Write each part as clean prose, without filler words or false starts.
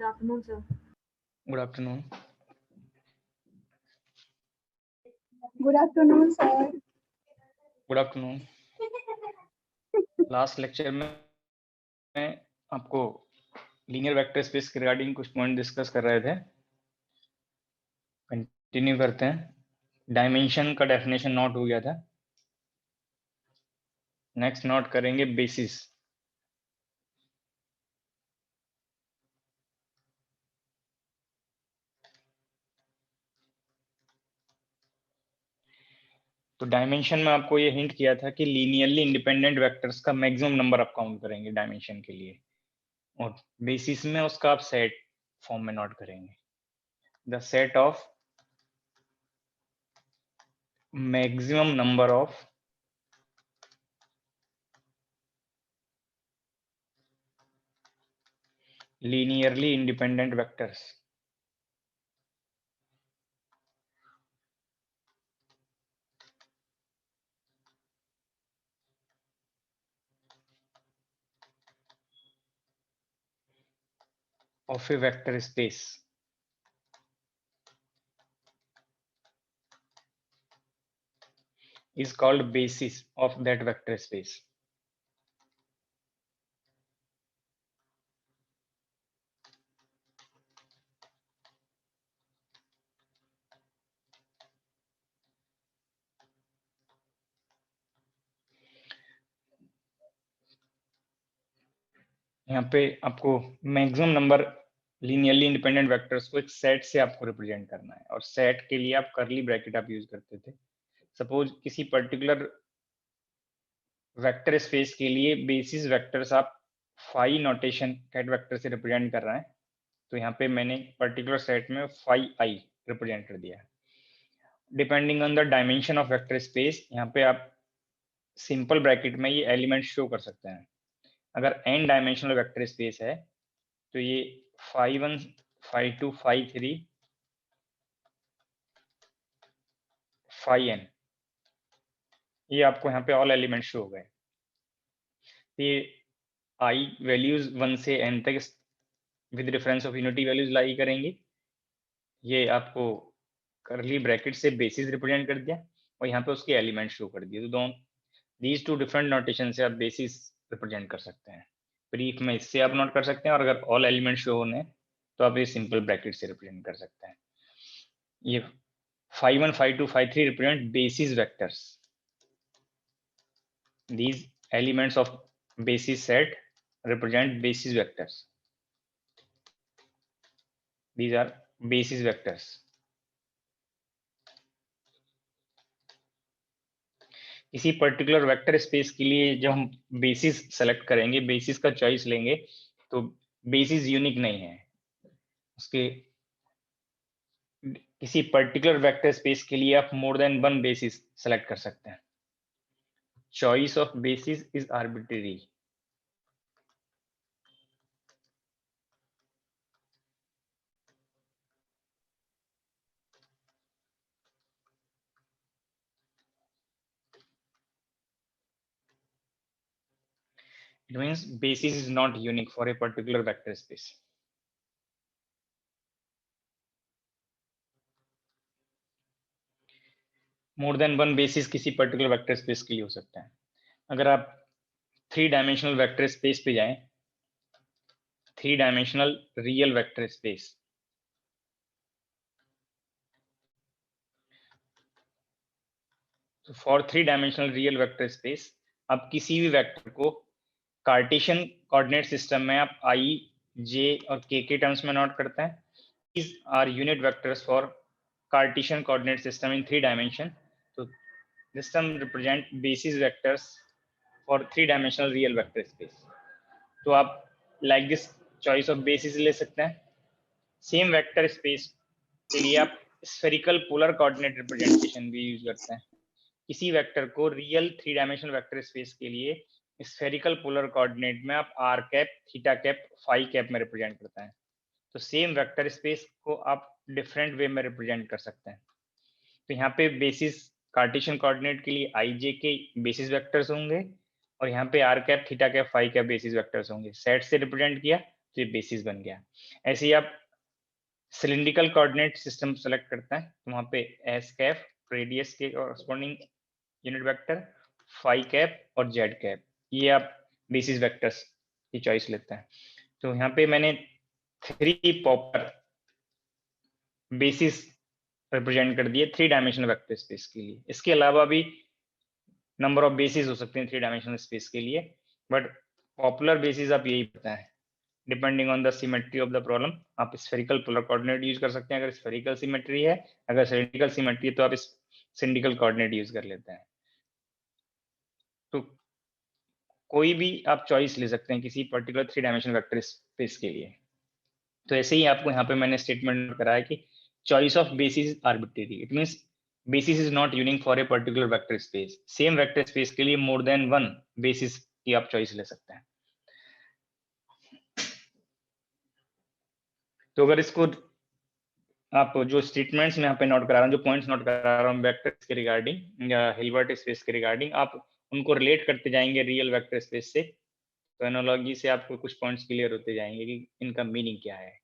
Good afternoon, sir. Good afternoon. Good afternoon, sir. Good afternoon. Last lecture में आपको linear vector space के regarding कुछ point discuss कर रहे थे. कंटिन्यू करते हैं. डायमेंशन का डेफिनेशन नोट हो गया था. नेक्स्ट नोट करेंगे बेसिस. तो डायमेंशन में आपको ये हिंट किया था कि लीनियरली इंडिपेंडेंट वेक्टर्स का मैक्सिमम नंबर आप काउंट करेंगे डायमेंशन के लिए, और बेसिस में उसका आप सेट फॉर्म में नोट करेंगे. The set of maximum number of linearly independent vectors of a vector space is called basis of that vector space. यहाँ पे आपको maximum number linearly independent vectors को एक सेट से आपको रिप्रेजेंट करना है, और सेट के लिए आप कर्ली ब्रैकेट आप यूज करते थे. सपोज किसी पर्टिकुलर वेक्टर स्पेस के लिए बेसिस वेक्टर्स आप फाई नोटेशन कैट वेक्टर से रिप्रेजेंट कर रहे हैं, तो यहाँ पे मैंने पर्टिकुलर सेट में फाई आई रिप्रेजेंट कर दिया है. Depending on the dimension of vector space, यहाँ पे आप सिंपल ब्रैकेट में ये एलिमेंट शो कर सकते हैं. अगर n डायमेंशनल वेक्टर स्पेस है तो ये phi1 phi2 phi3 phi n, ये आपको यहाँ पे ऑल एलिमेंट शो हो गए. ये i वैल्यूज 1 से n तक with reference of unity values लाई करेंगी. ये आपको करली ब्रैकेट से बेसिस रिप्रेजेंट कर दिया, और यहाँ पे उसके एलिमेंट शो कर दिए. तो दोनों दीज टू डिफरेंट नोटेशन से आप बेसिस रिप्रेजेंट कर सकते हैं. ब्रीफ में इससे आप नोट कर सकते हैं, और अगर ऑल एलिमेंट शो होने तो आप ये सिंपल ब्रैकेट से रिप्रेजेंट कर सकते हैं. ये phi1 phi2 phi3 represent basis vectors. These elements of basis set represent basis vectors. These are basis vectors. किसी पर्टिकुलर वेक्टर स्पेस के लिए जब हम बेसिस सेलेक्ट करेंगे, बेसिस का चॉइस लेंगे, तो बेसिस यूनिक नहीं है. उसके किसी पर्टिकुलर वेक्टर स्पेस के लिए आप more than one basis select कर सकते हैं. Choice of basis is arbitrary. It means basis is not unique for a particular vector space. More than one basis किसी पर्टिकुलर वेक्टर स्पेस के लिए हो सकता है. अगर आप 3 डायमेंशनल वेक्टर स्पेस पे जाएं, 3 डायमेंशनल रियल वेक्टर स्पेस, तो for 3 dimensional real vector space आप किसी भी वेक्टर को कार्टेशियन कोऑर्डिनेट सिस्टम में आप i, j और k के टर्म्स में नोट करते हैं. These are unit vectors for Cartesian coordinate system in 3 dimension. So this term represent basis vectors for 3-dimensional real vector space. तो आप like this choice of basis ले सकते हैं. Same vector space के लिए आप spherical polar coordinate representation भी use करते हैं. किसी वेक्टर को रियल 3-डायमेंशनल वेक्टर स्पेस के लिए स्फेरिकल पोलर कोऑर्डिनेट में आप r cap, theta cap, phi cap में रिप्रेजेंट करते हैं. तो सेम वेक्टर स्पेस को आप डिफरेंट वे में रिप्रेजेंट कर सकते हैं. तो यहाँ पे बेसिस कार्टेशियन कोऑर्डिनेट के लिए i, j के बेसिस वेक्टर्स होंगे, और यहाँ पे r cap, theta cap, phi cap basis vectors होंगे. सेट से रिप्रेजेंट किया तो ये बेसिस बन गया। ऐसे ही आप सिलिंड्रिकल कोऑर्डिनेट सिस्टम सेलेक्ट करते हैं तो वहां पे एस कैप, रेडियस के corresponding unit vector, phi cap और जेड कैप, ये आप बेसिस वेक्टर्स की चॉइस लेते हैं। तो यहाँ पे मैंने 3 प्रॉपर बेसिस रिप्रेजेंट कर दिए 3 डायमेंशनल वेक्टर स्पेस के लिए। इसके अलावा भी नंबर ऑफ बेसिस हो सकते हैं 3 डायमेंशनल स्पेस के लिए, बट पॉपुलर बेसिस आप यही पता है। Depending on the symmetry of the problem आप स्फेरिकल पोलर कोऑर्डिनेट यूज कर सकते हैं अगर स्फेरिकल सिमेट्री है, अगर सिलिंड्रिकल सिमेट्री है तो आप सिलिंड्रिकल कोऑर्डिनेट यूज कर लेते हैं। तो कोई भी आप चॉइस ले सकते हैं किसी पर्टिकुलर 3 डायमेंशनल वेक्टर स्पेस के लिए। तो ऐसे ही आपको यहाँ पे मैंने स्टेटमेंट कराया कि choice of basis is arbitrary. It means basis is not unique for a particular vector space. Same vector space के लिए more than one basis की आप choice ले सकते हैं। तो अगर इसको आप जो स्टेटमेंट्स में यहाँ पे नोट करा रहा हूँ, जो पॉइंट्स नोट करा रहा हूँ वेक्टर्स के रिगार्डिंग या हिल्बर्ट स्पेस के रिगार्डिंग, आप उनको रिलेट करते जाएंगे रियल वेक्टर स्पेस से। तो एनालॉजी से आपको कुछ पॉइंट्स क्लियर होते जाएंगे कि इनका मीनिंग क्या है।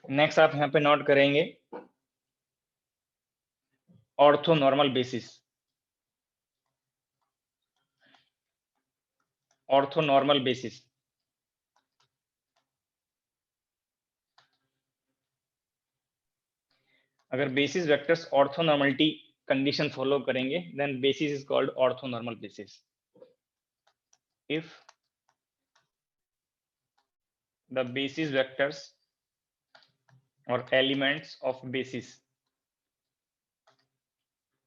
नेक्स्ट आप यहाँ पे नोट करेंगे ऑर्थोनॉर्मल बेसिस। ऑर्थोनॉर्मल बेसिस अगर basis vectors orthonormality condition follow करेंगे then basis is called orthonormal basis. If the basis vectors और elements of basis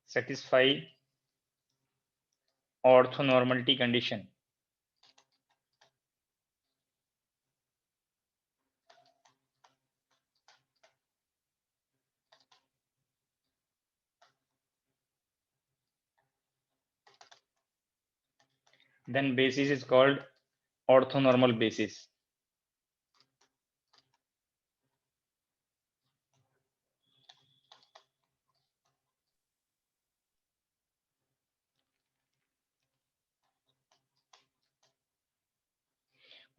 satisfy orthonormality condition, then basis is called orthonormal basis.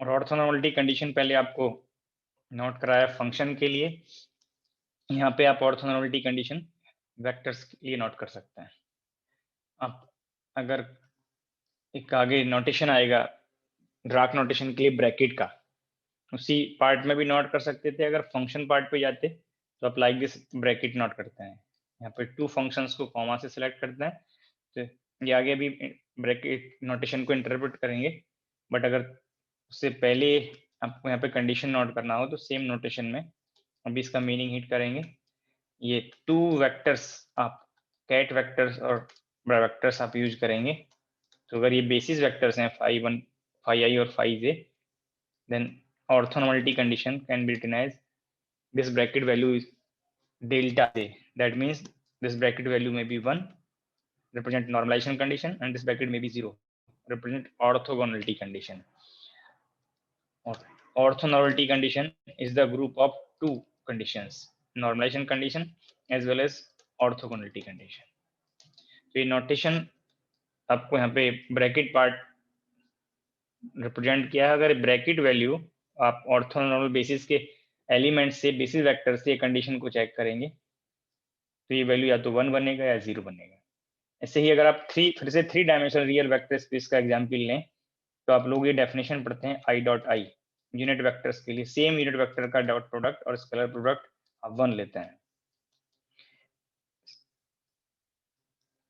और ऑर्थोनॉर्मलिटी condition पहले आपको note कराया function के लिए, यहाँ पे आप ऑर्थोनॉर्मलिटी कंडीशन वेक्टर्स के लिए नोट कर सकते हैं। आप अगर एक आगे नोटेशन आएगा ड्राक नोटेशन के लिए ब्रैकेट का, उसी पार्ट में भी नोट कर सकते थे। अगर फंक्शन पार्ट पे जाते तो आप लाइक दिस ब्रैकेट नोट करते हैं। यहाँ पे 2 फंक्शंस को कॉमा से सिलेक्ट करते हैं तो ये आगे भी ब्रैकेट नोटेशन को इंटरप्रेट करेंगे, बट अगर उससे पहले आपको यहाँ पे कंडीशन नोट करना हो तो सेम नोटेशन में अभी इसका मीनिंग हिट करेंगे। ये 2 वेक्टर्स आप कैट वेक्टर्स और वेक्टर्स आप यूज करेंगे। तो अगर ये बेसिस वेक्टर्स हैं phi1, phi और phi then orthonormality condition can be written as this bracket value is delta j. That means this bracket value may be 1, represent normalization condition, and this bracket may be 0, represent orthogonality condition. Orthonormality condition is the group of 2 conditions, normalization condition as well as orthogonality condition. तो ये notation आपको यहाँ पे bracket part represent किया है। अगर bracket value आप orthonormal basis के एलिमेंट से बेसिस वेक्टर से कंडीशन को चेक करेंगे तो ये वैल्यू या तो 1 बनेगा या 0 बनेगा। ऐसे ही अगर आप फिर से 3 डायमेंशनल रियल वेक्टर स्पेस का एग्जांपल लें तो आप लोग ये डेफिनेशन पढ़ते हैं i dot i unit vectors के लिए। सेम यूनिट वेक्टर का डॉट प्रोडक्ट और स्केलर प्रोडक्ट आप 1 लेते हैं,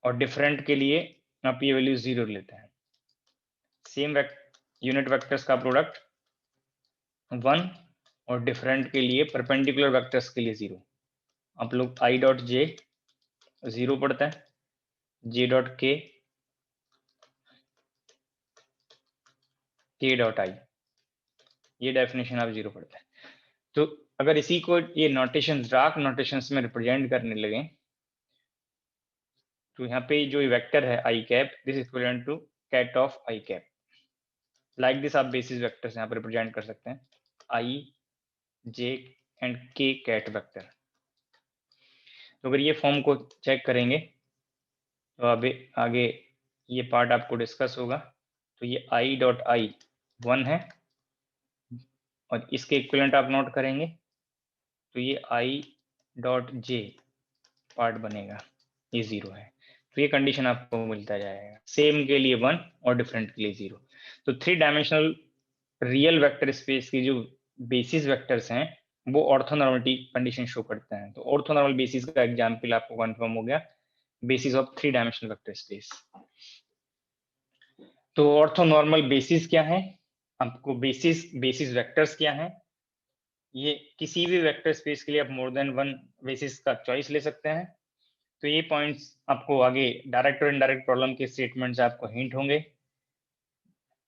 और डिफरेंट के लिए आप ये वैल्यू 0 लेते हैं। सेम यूनिट वेक्टर्स का प्रोडक्ट 1 और डिफरेंट के लिए परपेंडिकुलर वेक्टर्स के लिए 0। आप लोग i डॉट j 0 पढ़ते हैं, j dot k dot i ये डेफिनेशन आप 0 पढ़ते हैं। तो अगर इसी को ये नोटेशन ड्राक नोटेशंस में रिप्रेजेंट करने लगे तो यहाँ पे जो वेक्टर है i cap this equivalent to ket of i cap. Like this आप बेसिस वेक्टर्स यहाँ पर रिप्रेजेंट कर सकते हैं i j and k ket vector. तो अगर ये फॉर्म को चेक करेंगे तो अभी आगे ये पार्ट आपको डिस्कस होगा। तो ये i डॉट i 1 है और इसके इक्विवेलेंट आप नोट करेंगे तो ये i डॉट जे पार्ट बनेगा, ये 0 है। तो ये कंडीशन आपको मिलता जाएगा, सेम के लिए 1 और डिफरेंट के लिए 0। तो 3 डायमेंशनल रियल वेक्टर स्पेस की जो बेसिस वेक्टर्स हैं वो ऑर्थोनॉर्मलिटी कंडीशन शो करते हैं। तो ऑर्थोनॉर्मल बेसिस का एग्जांपल आपको कंफर्म हो गया, basis of 3 dimensional vector space. तो ऑर्थोनॉर्मल बेसिस क्या है, आपको बेसिस वेक्टर्स क्या है, ये किसी भी वेक्टर स्पेस के लिए आप मोर देन 1 बेसिस का चॉइस ले सकते हैं। तो ये पॉइंट्स आपको आगे डायरेक्ट और इनडायरेक्ट प्रॉब्लम के स्टेटमेंट से आपको हिंट होंगे।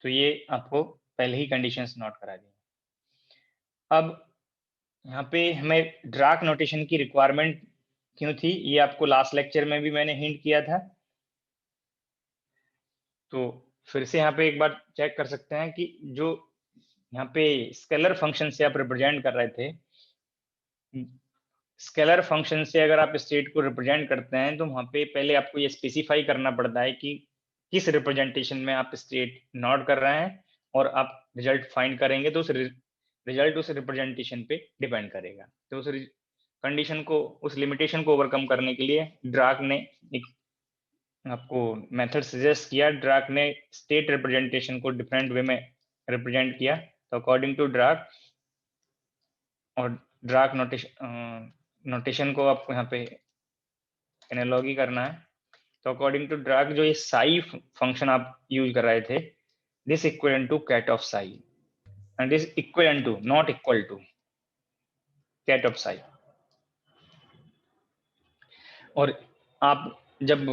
तो ये आपको पहले ही कंडीशंस नोट करा दी। अब यहाँ पे हमें ड्राक नोटेशन की रिक्वायरमेंट क्यों थी, ये आपको लास्ट लेक्चर में भी मैंने हिंट किया था। तो फिर से यहाँ पे एक बार चेक कर सकते हैं कि जो यहाँ पे स्केलर फंक्शन से आप रिप्रेजेंट कर रहे थे, स्केलर फंक्शन से अगर आप स्टेट को रिप्रेजेंट करते हैं तो वहाँ पे पहले आपको ये स्पेसिफाई करना पड़ता है कि किस रिप्रेजेंटेशन में आप स्टेट नोट कर रहे हैं, और आप रिजल्ट फाइंड करेंगे तो उस रिजल्ट उस रिप्रेजेंटेशन पे डिपेंड करेगा। तो उस कंडीशन को, उस लिमिटेशन को ओवरकम करने के लिए ड्राक ने एक आपको मेथड सजेस्ट किया। ड्राक ने स्टेट रिप्रेजेंटेशन को डिफरेंट वे में रिप्रेजेंट किया। तो अकॉर्डिंग टू ड्राक, और ड्राक नोटेशन को आपको यहाँ पे एनालॉगी करना है। तो अकॉर्डिंग टू ड्राक जो ये साई फंक्शन आप यूज कर रहे थे, this equivalent to ket of psi, and this equivalent to not equal to ket of psi. और आप जब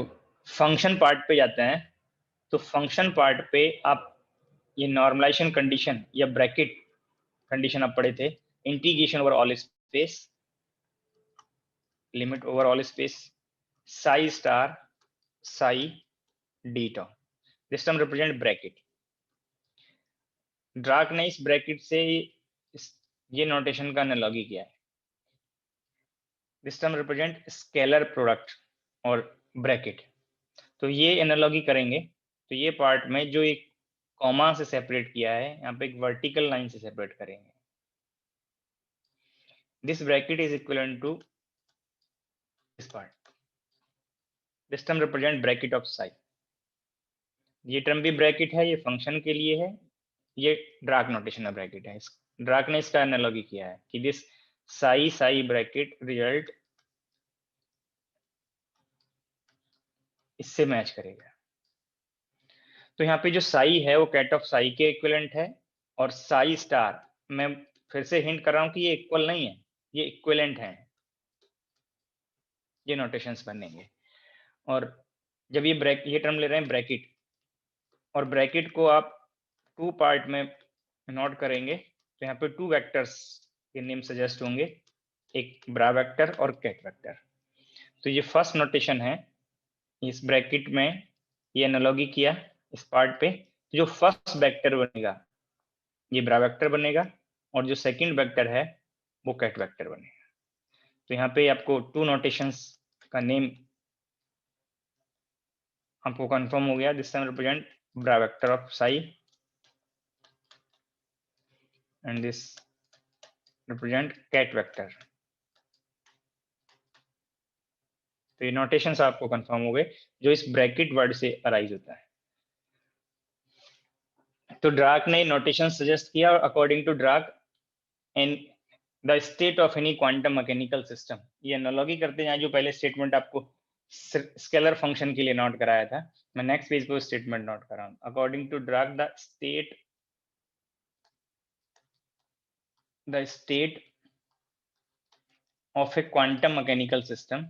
फंक्शन पार्ट पे जाते हैं तो फंक्शन पार्ट पे आप ये नॉर्मलाइजेशन कंडीशन या ब्रैकेट कंडीशन आप पढ़े थे, integration over all space, limit over all space psi star psi d term, this term represent bracket. Dirac ने इस ब्रैकेट से ये नोटेशन का एनालॉजी किया है। This term represent scalar product और ब्रैकेट। तो ये एनालॉजी करेंगे तो ये पार्ट में जो एक कॉमा से सेपरेट किया है, यहाँ पे एक वर्टिकल लाइन से सेपरेट करेंगे। This bracket is equivalent to this part. This term represent bracket of psi. ये टर्म भी ब्रैकेट है, ये फंक्शन के लिए है, ये ड्राक नोटेशन में ब्रैकेट है। ड्राक ने इसका एनालॉजी किया है कि this Sai psi bracket result इससे मैच करेगा। तो यहाँ पे जो साई है वो कैट ऑफ साई के इक्विवेलेंट है, और साई स्टार, मैं फिर से हिंट कर रहा हूँ कि ये इक्वल नहीं है, ये इक्विवेलेंट है, ये नोटेशंस बनेंगे। और जब ये टर्म ले रहे हैं ब्रैकेट, और ब्रैकेट को आप 2 पार्ट में नोट करेंगे तो यहाँ पे 2 वेक्टर्स के नेम सजेस्ट होंगे, एक ब्रा वेक्टर और कैट वेक्टर। तो ये फर्स्ट नोटेशन है, इस ब्रैकेट में ये एनालॉजी किया इस पार्ट पे, जो फर्स्ट वेक्टर बनेगा ये ब्रा वेक्टर बनेगा, और जो सेकंड वेक्टर है वो कैट वेक्टर बनेगा। तो यहाँ पे आपको 2 नोटेशंस का नेम आपको कंफर्म हो गया। This time represent bra vector of psi and this represent ket vector. तो ये नोटेशंस आपको कंफर्म हो गए जो इस ब्रैकेट वर्ड से अराइज होता है। तो ड्राक ने नोटेशन सजेस्ट किया, और according to Dirac in the state of any quantum mechanical system, ये एनालॉजी करते हैं जो पहले स्टेटमेंट आपको स्केलर फंक्शन के लिए नोट कराया था, मैं नेक्स्ट पेज पे स्टेटमेंट नोट कर रहा हूं। According to Dirac the state of a quantum mechanical system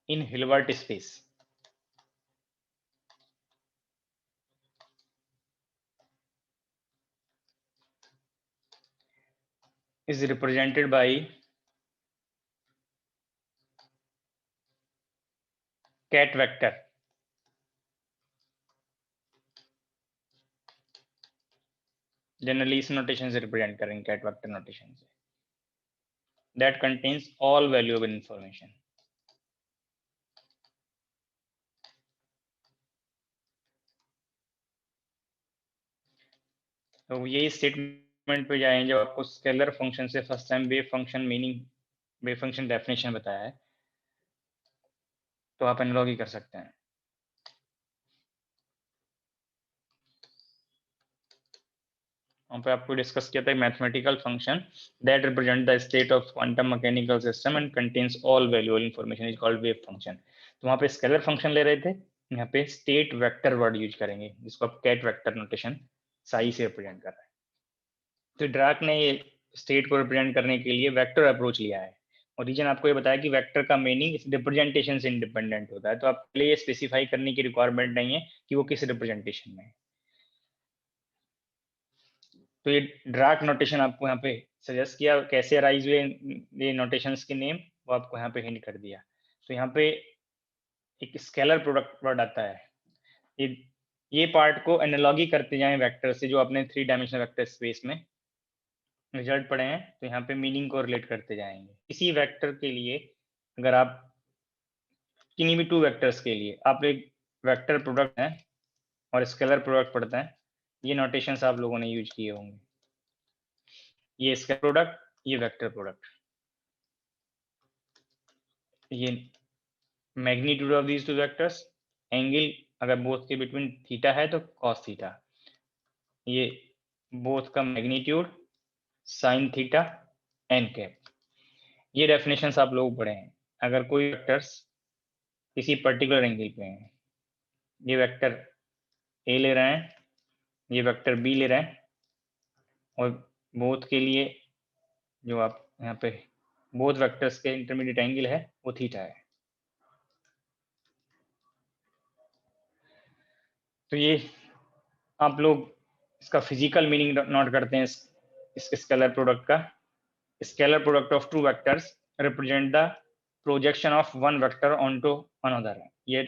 in Hilbert space is represented by cat vector generally इस नोटेशन से रिप्रेजेंट करेंगे, कैट वेक्टर नोटेशन से, that contains all valuable information। तो यही statement पे जाएं जब आपको स्केलर फंक्शन से first time wave function meaning, wave function definition बताया है, तो आप एनालॉजी कर सकते हैं। वहाँ पे आपको डिस्कस किया था mathematical function that represent the state of quantum mechanical system and contains all valuable information is called wave function. तो वहाँ पे स्केलर फंक्शन ले रहे थे, यहाँ पे स्टेट वेक्टर वर्ड यूज करेंगे जिसको आप कैट वेक्टर नोटेशन साई से रिप्रेजेंट कर रहे हैं। तो ड्राक ने ये स्टेट को रिप्रेजेंट करने के लिए वेक्टर अप्रोच लिया है, और रीजन आपको ये बताया कि वेक्टर का मीनिंग इस रिप्रेजेंटेशन से इंडिपेंडेंट होता है, तो आपके लिए स्पेसिफाई करने की रिक्वायरमेंट नहीं है कि वो किस रिप्रेजेंटेशन में है। तो ये ड्राक नोटेशन आपको यहाँ पे सजेस्ट किया, कैसे अराइज हुए ये नोटेशंस के नेम वो आपको यहाँ पे हिंट कर दिया। तो यहाँ पे एक स्केलर प्रोडक्ट वर्ड आता है, ये पार्ट को एनालॉजी करते जाएं वेक्टर से, जो आपने 3 डायमेंशनल वेक्टर स्पेस में रिजल्ट पढ़े हैं, तो यहाँ पे मीनिंग को रिलेट करते जाएंगे। इसी वेक्टर के लिए अगर आप किन्हीं भी 2 वेक्टर्स के लिए आप एक वेक्टर प्रोडक्ट है और स्केलर प्रोडक्ट पढ़ते हैं, ये नोटेशंस आप लोगों ने यूज किए होंगे। ये स्केलर प्रोडक्ट, ये वेक्टर प्रोडक्ट, ये magnitude of these 2 vectors, angle अगर बोथ के बिटवीन थीटा है तो कॉस थीटा, ये बोथ का magnitude sine theta N cap. ये डेफिनेशंस आप लोग पढ़े हैं। अगर कोई वेक्टर्स किसी पर्टिकुलर एंगल पे हैं, ये वेक्टर ए ले रहे हैं, ये वेक्टर बी ले रहे हैं, और बोथ के लिए जो आप यहाँ पे बोथ वेक्टर्स के इंटरमीडिएट एंगल है वो थीटा है। तो ये आप लोग इसका फिजिकल मीनिंग नोट करते हैं इस स्केलर प्रोडक्ट का। Scalar product of 2 vectors represent the projection of one vector onto another. ये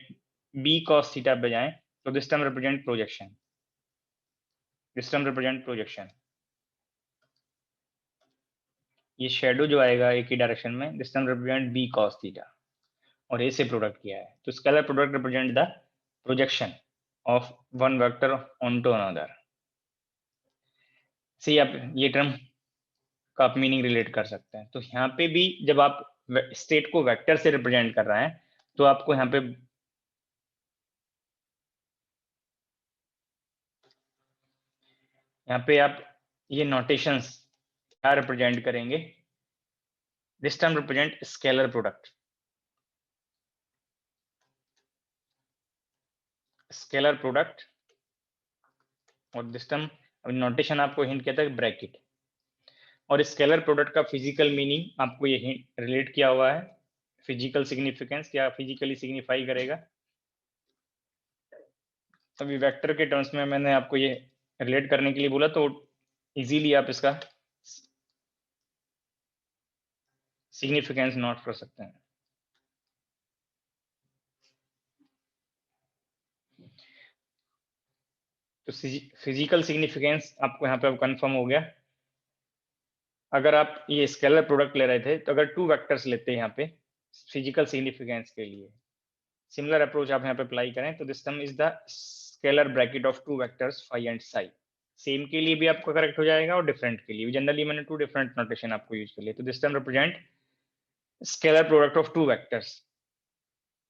b cos थीटा पे जाएं तो this term represent projection, this term represent projection. ये शेडो जो आएगा एक ही डायरेक्शन में, this term represent b cos theta, और ए से प्रोडक्ट किया है, तो scalar product represent the projection of one vector onto another. से आप ये टर्म का आप मीनिंग रिलेट कर सकते हैं। तो यहाँ पे भी जब आप स्टेट को वेक्टर से रिप्रेजेंट कर रहे हैं, तो आपको यहाँ पे आप ये नोटेशंस क्या रिप्रेजेंट करेंगे, this term represent scalar product, scalar product, और दिस टर्म नोटेशन आपको हिंट किया था ब्रैकेट। और स्केलर प्रोडक्ट का फिजिकल मीनिंग आपको ये रिलेट किया हुआ है, फिजिकल सिग्निफिकेंस क्या फिजिकली सिग्निफाई करेगा। अभी वेक्टर के टर्म्स में मैंने आपको ये रिलेट करने के लिए बोला, तो इजीली आप इसका सिग्निफिकेंस नोट कर सकते हैं। तो फिजिकल सिग्निफिकेंस आपको यहाँ पे कंफर्म हो गया। अगर आप ये स्केलर प्रोडक्ट ले रहे थे, तो अगर 2 वेक्टर्स लेते हैं यहाँ पे फिजिकल सिग्निफिकेंस के लिए, सिमिलर अप्रोच आप यहाँ पे अप्लाई करें, तो this term is the scalar bracket of 2 vectors phi and psi. Same के लिए भी आपका करेक्ट हो जाएगा और डिफरेंट के लिए भी। जनरली मैंने 2 डिफरेंट नोटेशन आपको यूज कर लिया। तो this term represent scalar product of 2 vectors,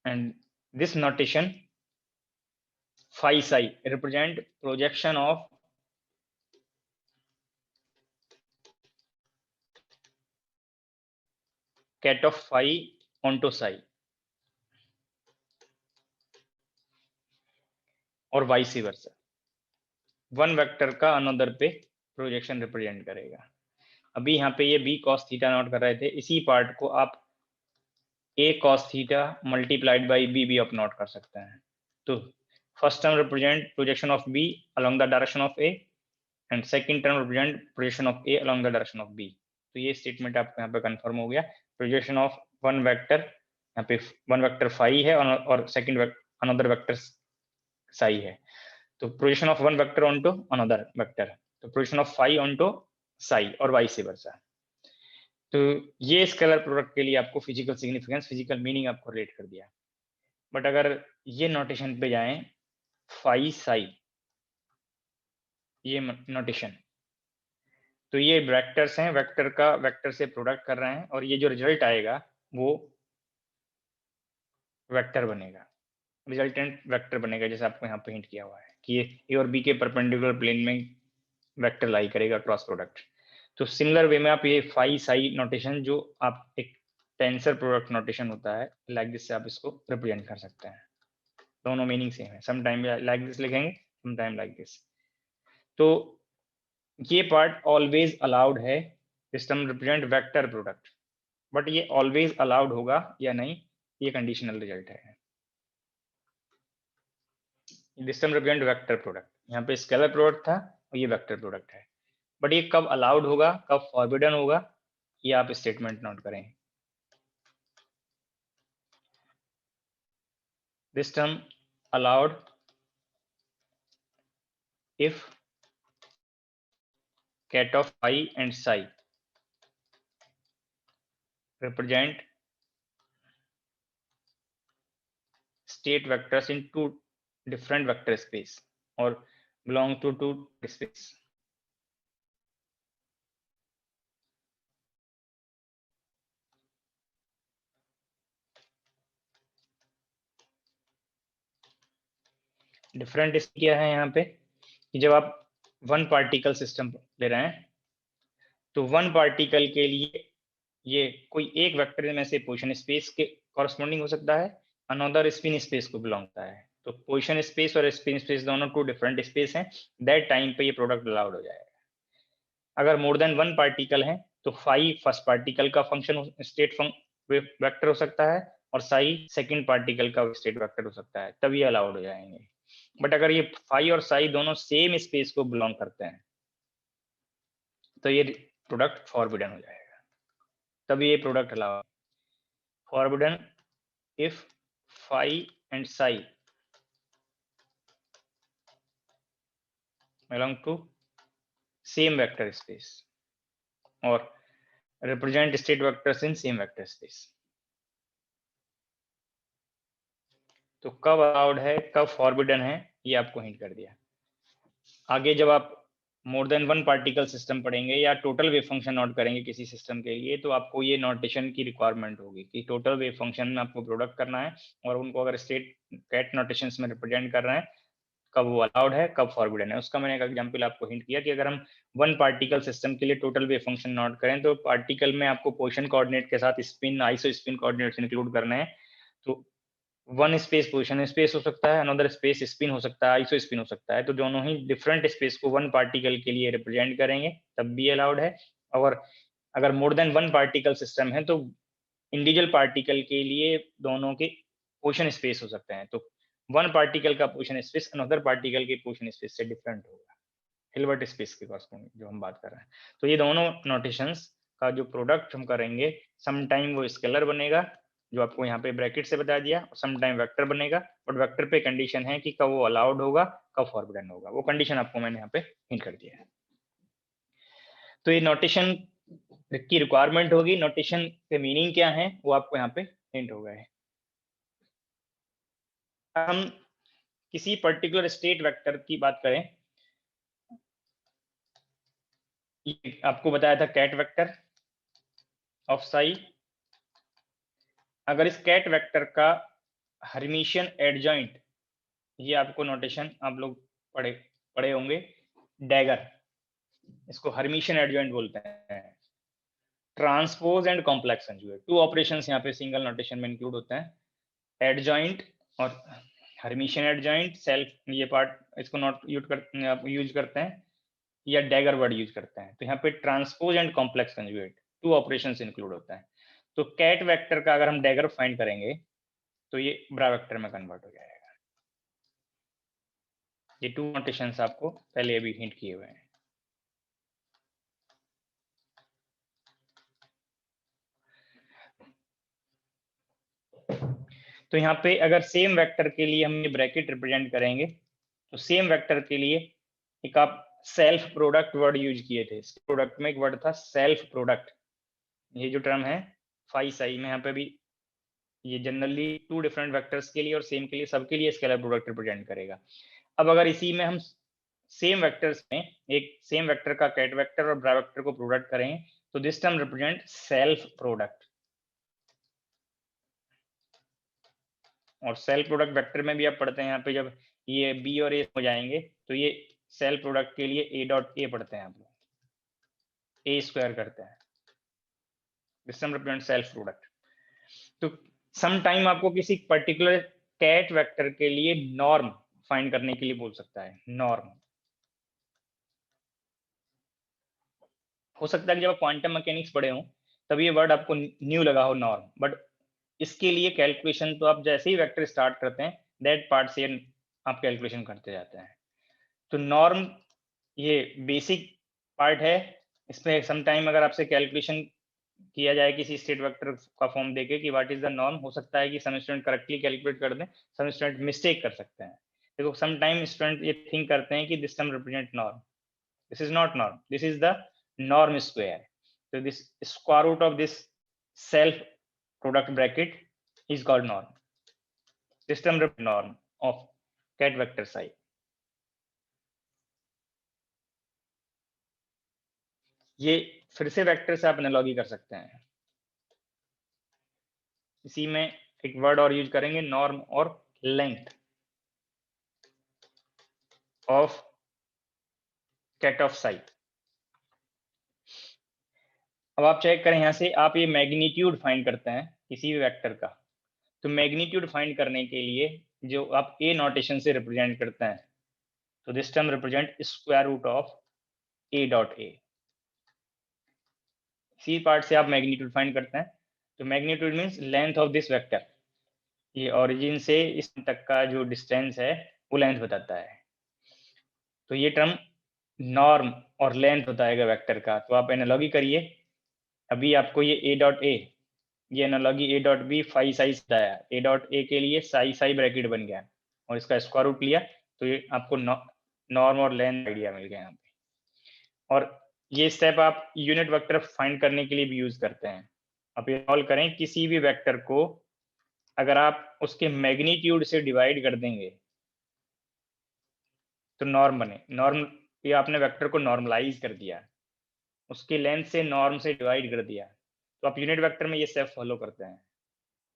and this notation phi psi represent projection of cat of phi onto psi, और वाइस वर्सा वन वेक्टर का अनदर पे प्रोजेक्शन रिप्रेजेंट करेगा। अभी यहाँ पे ये b cos थीटा नोट कर रहे थे, इसी पार्ट को आप a cos theta multiplied by b भी आप नोट कर सकते हैं। तो first term represent projection of b along the direction of a, and second term represent projection of a along the direction of b। तो ये स्टेटमेंट आपको यहाँ पे कंफर्म हो गया। प्रोजेक्शन ऑफ वन वेक्टर, यहाँ पे वन वेक्टर फाई है और सेकंड अनदर वेक्टर साई है। तो projection of one vector onto another vector, तो projection of phi onto psi और वाइस वर्सा। तो ये स्केलर प्रोडक्ट के लिए आपको फिजिकल सिग्निफिकेंस, फिजिकल मीनिंग आपको रिलेट कर दिया। बट अगर ये नोटेशन पे जाएं फाई साई, ये नोटेशन तो ये वेक्टर्स हैं, वेक्टर का वेक्टर से प्रोडक्ट कर रहे हैं और ये जो रिजल्ट आएगा वो वेक्टर बनेगा, रिजल्टेंट वेक्टर बनेगा, जैसे आपको यहाँ पे हिंट किया हुआ है कि ये ए और बी के परपेंडिकुलर प्लेन में वेक्टर लाई करेगा क्रॉस प्रोडक्ट। तो सिमिलर वे में आप ये फाई साई नोटेशन जो आप एक टेंसर प्रोडक्ट नोटेशन होता है लाइक दिस से आप इसको रिप्रेजेंट कर सकते हैं। दोनों मीनिंग सेम है, सम टाइम लाइक दिस लिखेंगे, सम टाइम लाइक दिस। तो ये पार्ट ऑलवेज अलाउड है, system represent vector product, but ये ऑलवेज अलाउड होगा या नहीं ये कंडीशनल रिजल्ट है। सिस्टम रिप्रेजेंट वेक्टर प्रोडक्ट, यहाँ पे स्केलर प्रोडक्ट था और ये वेक्टर प्रोडक्ट है, बट ये कब अलाउड होगा कब फॉरबिडन होगा ये आप स्टेटमेंट नोट करें। This term allowed if cat of phi and psi represent state vectors in two different vector space or belong to two space. Different क्या है यहाँ पे कि जब आप वन पार्टिकल सिस्टम ले रहे हैं तो वन पार्टिकल के लिए ये कोई एक वेक्टर में से पोजीशन स्पेस के कॉरस्पॉन्डिंग हो सकता है, अनदर स्पिन स्पेस को बिलोंग करता है। तो पोजीशन स्पेस और स्पिन स्पेस दोनों टू डिफरेंट स्पेस हैं, दैट टाइम पे ये प्रोडक्ट अलाउड हो जाएगा। अगर मोर देन वन पार्टिकल है तो फाई फर्स्ट पार्टिकल का फंक्शन स्टेट वेक्टर हो सकता है और साई सेकंड पार्टिकल का स्टेट वेक्टर हो सकता है, तभी अलाउड हो जाएंगे। बट अगर ये फाई और साई दोनों सेम स्पेस को बिलोंग करते हैं तो ये प्रोडक्ट फॉरबिडन हो जाएगा, तभी ये product allowed. Forbidden if phi and psi belong to same vector space or represent state vectors in same vector space। तो कब अलाउड है कब फॉरबिडन है ये आपको हिंट कर दिया। आगे जब आप more than one particle system पढ़ेंगे या टोटल वेव फंक्शन नोट करेंगे किसी सिस्टम के लिए तो आपको ये नोटेशन की रिक्वायरमेंट होगी कि टोटल वेव फंक्शन में आपको प्रोडक्ट करना है और उनको अगर स्टेट कैट नोटेशंस में रिप्रेजेंट कर रहे हैं कब वो अलाउड है कब फॉरबिडन है। उसका मैंने एक एग्जांपल आपको हिंट किया कि अगर हम वन पार्टिकल सिस्टम के लिए टोटल वेव फंक्शन नोट करें तो पार्टिकल में आपको पोजीशन कोऑर्डिनेट के साथ spin iso spin coordinates include करने हैं। तो वन स्पेस पोजीशन स्पेस हो सकता है, अनदर स्पेस स्पिन हो सकता है, आइसो स्पिन हो सकता है, तो दोनों ही डिफरेंट स्पेस को वन पार्टिकल के लिए रिप्रेजेंट करेंगे तब भी अलाउड है। और अगर मोर देन वन पार्टिकल सिस्टम है तो इंडिविजुअल पार्टिकल के लिए दोनों के पोजीशन स्पेस हो सकते हैं, तो वन पार्टिकल का पोजीशन स्पेस अनदर पार्टिकल के पोजीशन स्पेस से डिफरेंट होगा, हिल्बर्ट स्पेस के कॉरस्पॉन्डिंग जो हम बात कर रहे हैं। तो ये दोनों नोटेशंस का जो प्रोडक्ट हम करेंगे सम टाइम वो स्केलर बनेगा जो आपको यहाँ पे ब्रैकेट से बता दिया, सम टाइम वेक्टर बनेगा, बट वेक्टर पे कंडीशन है कि कब वो अलाउड होगा कब फॉरबिडन होगा, वो कंडीशन आपको मैंने यहाँ पे हिंट कर दिया है। तो ये नोटेशन की रिक्वायरमेंट होगी, नोटेशन के मीनिंग क्या है वो आपको यहाँ पे हिंट हो गए। हम किसी पर्टिकुलर स्टेट वेक्टर की बात करें, आपको बताया था कैट वेक्टर ऑफ साई। अगर इस कैट वेक्टर का हर्मिशियन एडजॉइंट, ये आपको नोटेशन आप लोग पढ़े होंगे, डैगर, इसको हर्मिशियन एडजॉइंट बोलते हैं। Transpose and complex conjugate, two operations यहाँ पे सिंगल नोटेशन में इंक्लूड होते हैं, एडजॉइंट और हर्मिशियन एडजॉइंट। सेल्फ ये पार्ट इसको नोट यूज करते हैं या डैगर वर्ड यूज करते हैं। तो यहाँ पे transpose and complex conjugate two operations include होता है। तो कैट वेक्टर का अगर हम डैगर फाइंड करेंगे तो ये ब्रा वेक्टर में कन्वर्ट हो जाएगा। ये टू नोटेशंस आपको पहले अभी हिंट किए हुए हैं। तो यहाँ पे अगर सेम वेक्टर के लिए हम ये ब्रैकेट रिप्रेजेंट करेंगे तो सेम वेक्टर के लिए एक आप सेल्फ प्रोडक्ट वर्ड यूज किए थे, प्रोडक्ट में एक वर्ड था सेल्फ प्रोडक्ट। ये जो टर्म है फाई साई में यहाँ पे भी ये जनरली टू डिफरेंट वेक्टर्स के लिए और सेम के लिए सबके लिए स्केलर प्रोडक्ट रिप्रेजेंट करेगा। अब अगर इसी में हम सेम वेक्टर्स में एक सेम वेक्टर का कैट वेक्टर और ब्रा वेक्टर को प्रोडक्ट करें तो this term represent self product, और सेल्फ प्रोडक्ट वेक्टर में भी आप पढ़ते हैं यहाँ पे जब ये बी और ए हो जाएंगे तो ये सेल्फ प्रोडक्ट के लिए ए डॉट ए पढ़ते हैं आप लोग, ए स्क्वायर करते हैं, this term represent self product. तो सम टाइम आपको किसी पर्टिकुलर कैट वेक्टर के लिए नॉर्म फाइंड करने के लिए बोल सकता है, नॉर्म। हो सकता है कि जब आप क्वांटम मैकेनिक्स पढ़े हो तब ये वर्ड आपको न्यू लगा हो नॉर्म, बट इसके लिए कैलकुलेशन तो आप जैसे ही वेक्टर स्टार्ट करते हैं दैट पार्ट से आप कैलकुलेशन करते जाते हैं। तो नॉर्म ये बेसिक पार्ट है, इसमें सम टाइम अगर आपसे कैलकुलेशन किया जाए किसी स्टेट वेक्टर का फॉर्म देके कि व्हाट इज द नॉर्म, हो सकता है कि सम स्टूडेंट करेक्टली कैलकुलेट कर दें, सम स्टूडेंट मिस्टेक कर सकते हैं। देखो सम टाइम स्टूडेंट ये थिंक करते हैं कि this term represent norm, this is not norm, this is the norm square. So this square root of this self product bracket is called norm. System norm of cat vector psi. ये फिर से vector से आप analogy कर सकते हैं, इसी में एक वर्ड और यूज करेंगे नॉर्म और length of ket of psi. अब आप चेक करें यहां से, आप ये मैग्नीट्यूड फाइंड करते हैं किसी भी वेक्टर का, तो मैग्नीट्यूड फाइंड करने के लिए जो आप ए नोटेशन से रिप्रेजेंट करते हैं तो this term represent square root of A dot A. C part से आप मैग्नीट्यूड फाइंड करते हैं, तो magnitude means length of this vector, ये ओरिजिन से इस तक का जो डिस्टेंस है वो लेंथ बताता है। तो ये टर्म नॉर्म और लेंथ बताएगा वेक्टर का। तो आप एनालॉजी करिए, अभी आपको ये ए डॉट ए, ये analogy A dot B phi size बताया, ए डॉट ए के लिए साई साई ब्रैकेट बन गया और इसका स्क्वायर रूट लिया, तो ये आपको नॉर्म और लेंथ आइडिया मिल गया यहाँ पे। और ये स्टेप आप यूनिट वेक्टर फाइंड करने के लिए भी यूज करते हैं। आप ये सॉल्व करें, किसी भी वेक्टर को अगर आप उसके मैग्नीट्यूड से डिवाइड कर देंगे तो नॉर्म बने, नॉर्म ये आपने वेक्टर को नॉर्मलाइज कर दिया, उसके लेंथ से नॉर्म से डिवाइड कर दिया। तो आप यूनिट वेक्टर में ये स्टेप फॉलो करते हैं।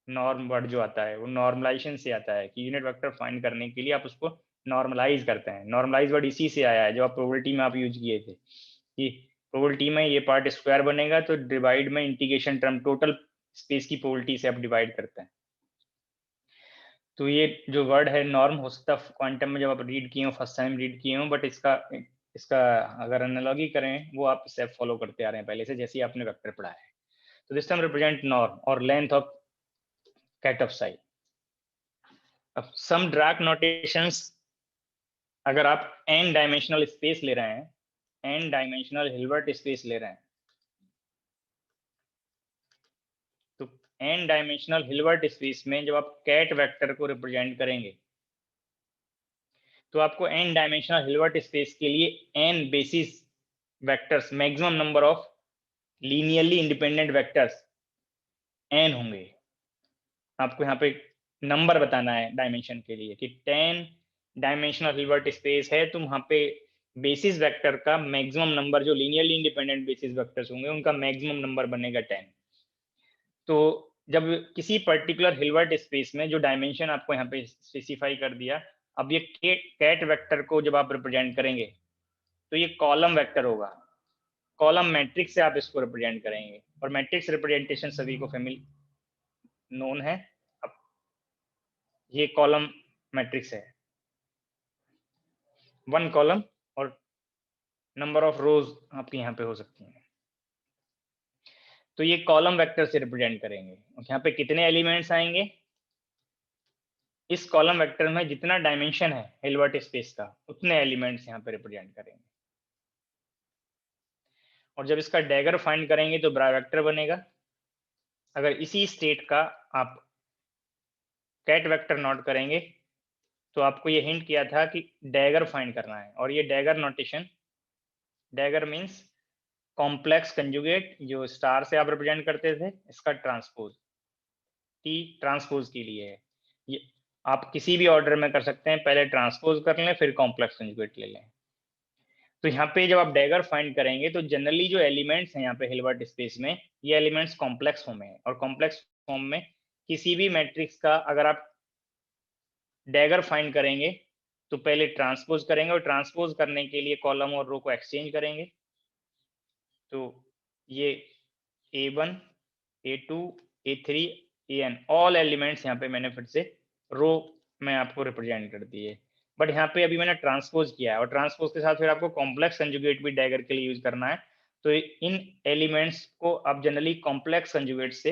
नॉर्म वर्ड जो आता है वो नॉर्मलाइजेशन से आता है कि यूनिट वेक्टर फाइंड करने के लिए आप उसको नॉर्मलाइज करते हैं। नॉर्मलाइज वर्ड इसी से आया है जो आप प्रोबेबिलिटी में आप यूज किए थे कि प्रोबेबिलिटी में ये पार्ट स्क्वायर बनेगा तो डिवाइड में इंटीग्रेशन टर्म टोटल स्पेस की प्रोबेबिलिटी से आप डिवाइड करते हैं। तो ये जो वर्ड है नॉर्म, हो सकता है क्वांटम में जब आप रीड किए हो फर्स्ट टाइम रीड किए हो, बट इसका अगर एनालॉजी करें वो आप स्टेप फॉलो करते आ रहे हैं पहले से, जैसे ही आपने वेक्टर पढ़ा है। तो दिस टर्म रिप्रेजेंट नॉर्म और length of ket of psi. अब सम ड्रैग नोटेशंस, अगर आप n डायमेंशनल स्पेस ले रहे हैं, n डायमेंशनल हिल्बर्ट स्पेस ले रहे हैं, तो n डायमेंशनल हिल्बर्ट स्पेस में जब आप कैट वेक्टर को रिप्रेजेंट करेंगे तो आपको n डायमेंशनल हिल्बर्ट स्पेस के लिए n basis vectors, maximum number of linearly independent vectors n होंगे। आपको यहाँ पे नंबर बताना है डायमेंशन के लिए कि 10 डायमेंशनल हिल्बर्ट स्पेस है, तो वहाँ पे बेसिस वेक्टर का मैक्सिमम नंबर, जो लीनियरली इंडिपेंडेंट बेसिस वेक्टर्स होंगे उनका मैक्सिमम नंबर बनेगा 10। तो जब किसी पर्टिकुलर हिल्बर्ट स्पेस में जो डायमेंशन आपको यहाँ पे स्पेसिफाई कर दिया, अब ये कैट वेक्टर को जब आप रिप्रेजेंट करेंगे तो ये कॉलम वेक्टर होगा, कॉलम मैट्रिक्स से आप इसको रिप्रेजेंट करेंगे, और मैट्रिक्स रिप्रेजेंटेशन सभी को फैमिली नोन है। अब ये कॉलम मैट्रिक्स है, वन कॉलम और नंबर ऑफ रोज आपकी यहाँ पे हो सकती हैं। तो ये कॉलम वेक्टर से रिप्रेजेंट करेंगे, यहाँ पे कितने एलिमेंट्स आएंगे, इस कॉलम वेक्टर में जितना डायमेंशन है हिल्बर्ट स्पेस का उतने एलिमेंट्स यहाँ पे रिप्रेजेंट करेंगे। और जब इसका डैगर फाइंड करेंगे तो ब्रा वेक्टर बनेगा। अगर इसी स्टेट का आप कैट वेक्टर नोट करेंगे तो आपको ये हिंट किया था कि डैगर फाइंड करना है, और ये dagger notation, dagger means complex conjugate, जो स्टार से आप रिप्रेजेंट करते थे, इसका ट्रांसपोज, टी ट्रांसपोज के लिए है। ये आप किसी भी ऑर्डर में कर सकते हैं, पहले ट्रांसपोज कर लें फिर कॉम्प्लेक्स कंजुगेट ले लें। तो यहाँ पे जब आप डैगर फाइंड करेंगे तो जनरली जो एलिमेंट्स हैं यहाँ पे हिल्बर्ट स्पेस में, ये एलिमेंट्स कॉम्प्लेक्स फॉर्म में है, और कॉम्प्लेक्स फॉर्म में किसी भी मैट्रिक्स का अगर आप डैगर फाइंड करेंगे तो पहले ट्रांसपोज करेंगे, और ट्रांसपोज करने के लिए कॉलम और रो को एक्सचेंज करेंगे। तो ये A1, A2, A3, AN all elements यहाँ पे मैंने फिर से रो में आपको रिप्रेजेंट कर दिए, बट यहाँ पे अभी मैंने ट्रांसपोज किया है, और ट्रांसपोज के साथ फिर आपको कॉम्प्लेक्स कंजुगेट भी डैगर के लिए यूज करना है। तो इन एलिमेंट्स को आप जनरली कॉम्प्लेक्स कंजुगेट से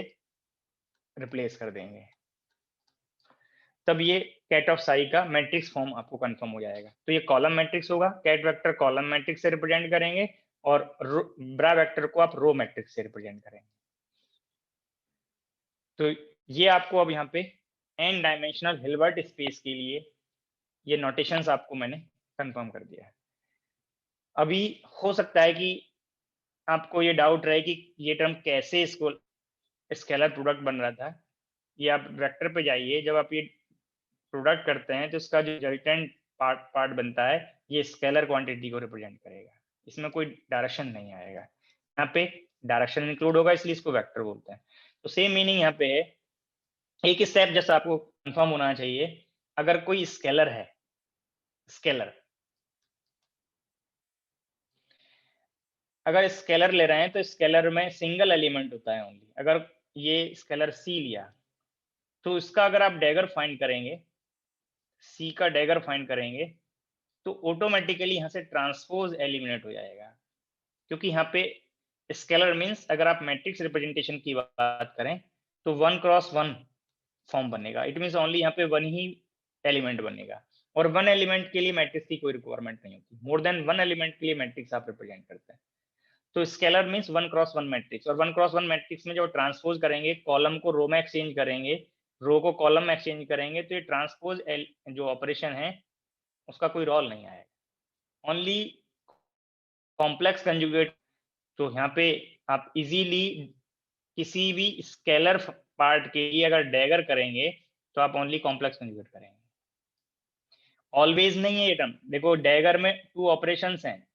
रिप्लेस कर देंगे, तब ये कैट ऑफ साई का मैट्रिक्स फॉर्म आपको कंफर्म हो जाएगा। तो ये कॉलम मैट्रिक्स होगा, कैट वेक्टर कॉलम मैट्रिक्स से रिप्रेजेंट करेंगे, और ब्रा वेक्टर को आप रो मैट्रिक्स से रिप्रेजेंट करेंगे। तो ये आपको अब यहाँ पे n डायमेंशनल हिल्बर्ट स्पेस के लिए ये नोटेशंस आपको मैंने कंफर्म कर दिया है। अभी हो सकता है कि आपको ये डाउट रहे कि ये टर्म कैसे इसको स्केलर प्रोडक्ट बन रहा था। ये आप वेक्टर पे जाइए, जब आप ये प्रोडक्ट करते हैं तो इसका जो रिजल्टेंट पार्ट बनता है ये स्केलर क्वांटिटी को रिप्रेजेंट करेगा, इसमें कोई डायरेक्शन नहीं आएगा। यहाँ पे डायरेक्शन इंक्लूड होगा, इसलिए इसको वेक्टर बोलते हैं। तो सेम मीनिंग यहाँ पे है, एक स्टेप जैसा आपको कंफर्म होना चाहिए। अगर कोई स्केलर है, स्केलर अगर स्केलर ले रहे हैं तो स्केलर में सिंगल एलिमेंट होता है ओनली। अगर ये स्केलर सी लिया तो इसका अगर आप डैगर फाइंड करेंगे, सी का डैगर फाइंड करेंगे, तो ऑटोमेटिकली यहाँ से ट्रांसपोज एलिमिनेट हो जाएगा, क्योंकि यहाँ पे स्केलर मींस अगर आप मैट्रिक्स रिप्रेजेंटेशन की बात करें तो 1 क्रॉस 1 फॉर्म बनेगा। इट मींस ओनली यहाँ पे 1 ही एलिमेंट बनेगा, और 1 एलिमेंट के लिए मैट्रिक्स की कोई रिक्वायरमेंट नहीं होती। मोर देन 1 एलिमेंट के लिए मैट्रिक्स आप रिप्रेजेंट करते हैं। तो स्केलर मींस 1 क्रॉस 1 मैट्रिक्स, और 1 क्रॉस 1 मैट्रिक्स में जब ट्रांसपोज करेंगे, कॉलम को रो में एक्सचेंज करेंगे, रो को कॉलम में एक्सचेंज करेंगे, तो ये ट्रांसपोज जो ऑपरेशन है उसका कोई रोल नहीं आएगा, ओनली कॉम्प्लेक्स कंजुगेट। तो यहाँ पे आप इजीली किसी भी स्केलर पार्ट के लिए अगर डैगर करेंगे तो आप ओनली कॉम्प्लेक्स कंजुगेट करेंगे। ऑलवेज नहीं है ये टर्म, देखो डैगर में 2 ऑपरेशंस हैं,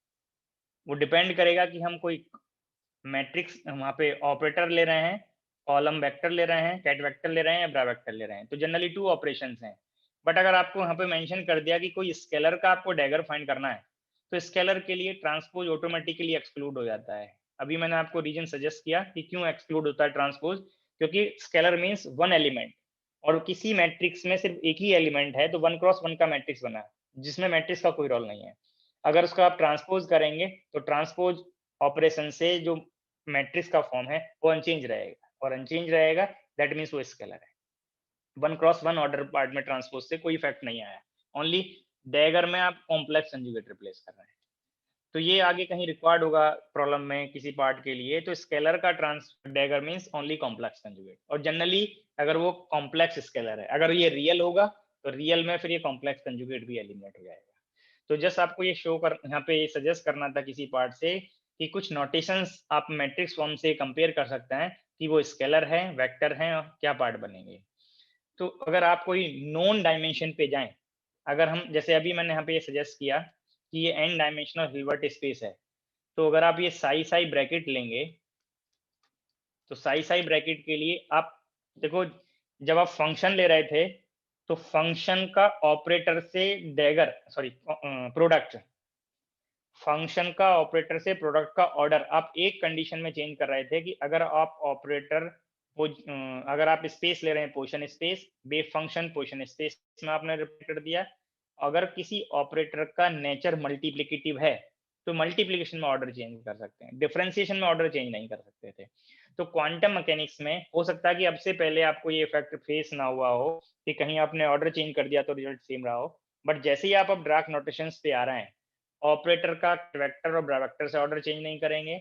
वो डिपेंड करेगा कि हम कोई मैट्रिक्स वहाँ पे ऑपरेटर ले रहे हैं, कॉलम वेक्टर ले रहे हैं, कैट वेक्टर ले रहे हैं, या ब्रा वेक्टर ले रहे हैं। तो जनरली 2 ऑपरेशंस हैं, बट अगर आपको यहाँ पे मेंशन कर दिया कि कोई स्केलर का आपको डैगर फाइंड करना है, तो स्केलर के लिए ट्रांसपोज ऑटोमेटिकली एक्सक्लूड हो जाता है। अभी मैंने आपको रीजन सजेस्ट किया कि क्यों एक्सक्लूड होता है ट्रांसपोज, क्योंकि स्केलर मीन्स 1 एलिमेंट, और किसी मैट्रिक्स में सिर्फ एक ही एलिमेंट है, तो 1 क्रॉस 1 का मैट्रिक्स बना है, जिसमें मैट्रिक्स का कोई रोल नहीं है। अगर उसका आप ट्रांसपोज करेंगे तो ट्रांसपोज ऑपरेशन से जो मैट्रिक्स का फॉर्म है वो अनचेंज रहेगा, और अनचेंज रहेगा दैट मीन्स वो स्केलर है। 1 क्रॉस 1 ऑर्डर पार्ट में ट्रांसपोज से कोई इफेक्ट नहीं आया, ओनली डैगर में आप कॉम्प्लेक्स कंजुगेट रिप्लेस कर रहे हैं। तो ये आगे कहीं रिक्वायर्ड होगा प्रॉब्लम में किसी पार्ट के लिए, तो स्केलर का trans dagger means only complex conjugate, और जनरली अगर वो कॉम्प्लेक्स स्केलर है, अगर ये रियल होगा तो रियल में फिर ये कॉम्प्लेक्स कंजुगेट भी एलिमिनेट हो जाएगा। तो जस्ट आपको ये शो कर यहाँ पे सजेस्ट करना था किसी पार्ट से कि कुछ नोटेशंस आप मैट्रिक्स फॉर्म से कंपेयर कर सकते हैं कि वो स्केलर है, वेक्टर है, और क्या पार्ट बनेंगे। तो अगर आप कोई नॉन डायमेंशन पे जाएं, अगर हम जैसे अभी मैंने यहाँ पे ये सजेस्ट किया कि ये n डायमेंशनल हिल्बर्ट स्पेस है, तो अगर आप ये साई साई ब्रैकेट लेंगे, तो साई साई ब्रैकेट के लिए आप देखो, जब आप फंक्शन ले रहे थे तो फंक्शन का ऑपरेटर से डैगर प्रोडक्ट, फंक्शन का ऑपरेटर से प्रोडक्ट का ऑर्डर आप एक कंडीशन में चेंज कर रहे थे कि अगर आप ऑपरेटर अगर आप स्पेस ले रहे हैं पोजीशन स्पेस, बे फंक्शन पोजीशन स्पेस में आपने रिपीट कर दिया। अगर किसी ऑपरेटर का नेचर मल्टीप्लिकेटिव है तो मल्टीप्लिकेशन में ऑर्डर चेंज कर सकते हैं, डिफरेंशिएशन में ऑर्डर चेंज नहीं कर सकते थे। तो क्वांटम मैकेनिक्स में हो सकता है कि अब से पहले आपको ये इफेक्ट फेस ना हुआ हो कि कहीं आपने ऑर्डर चेंज कर दिया तो रिजल्ट सेम रहा हो, बट जैसे ही आप अब डार्क नोटेशंस पे आ रहे हैं, ऑपरेटर का वेक्टर और ब्रा वेक्टर से ऑर्डर चेंज नहीं करेंगे,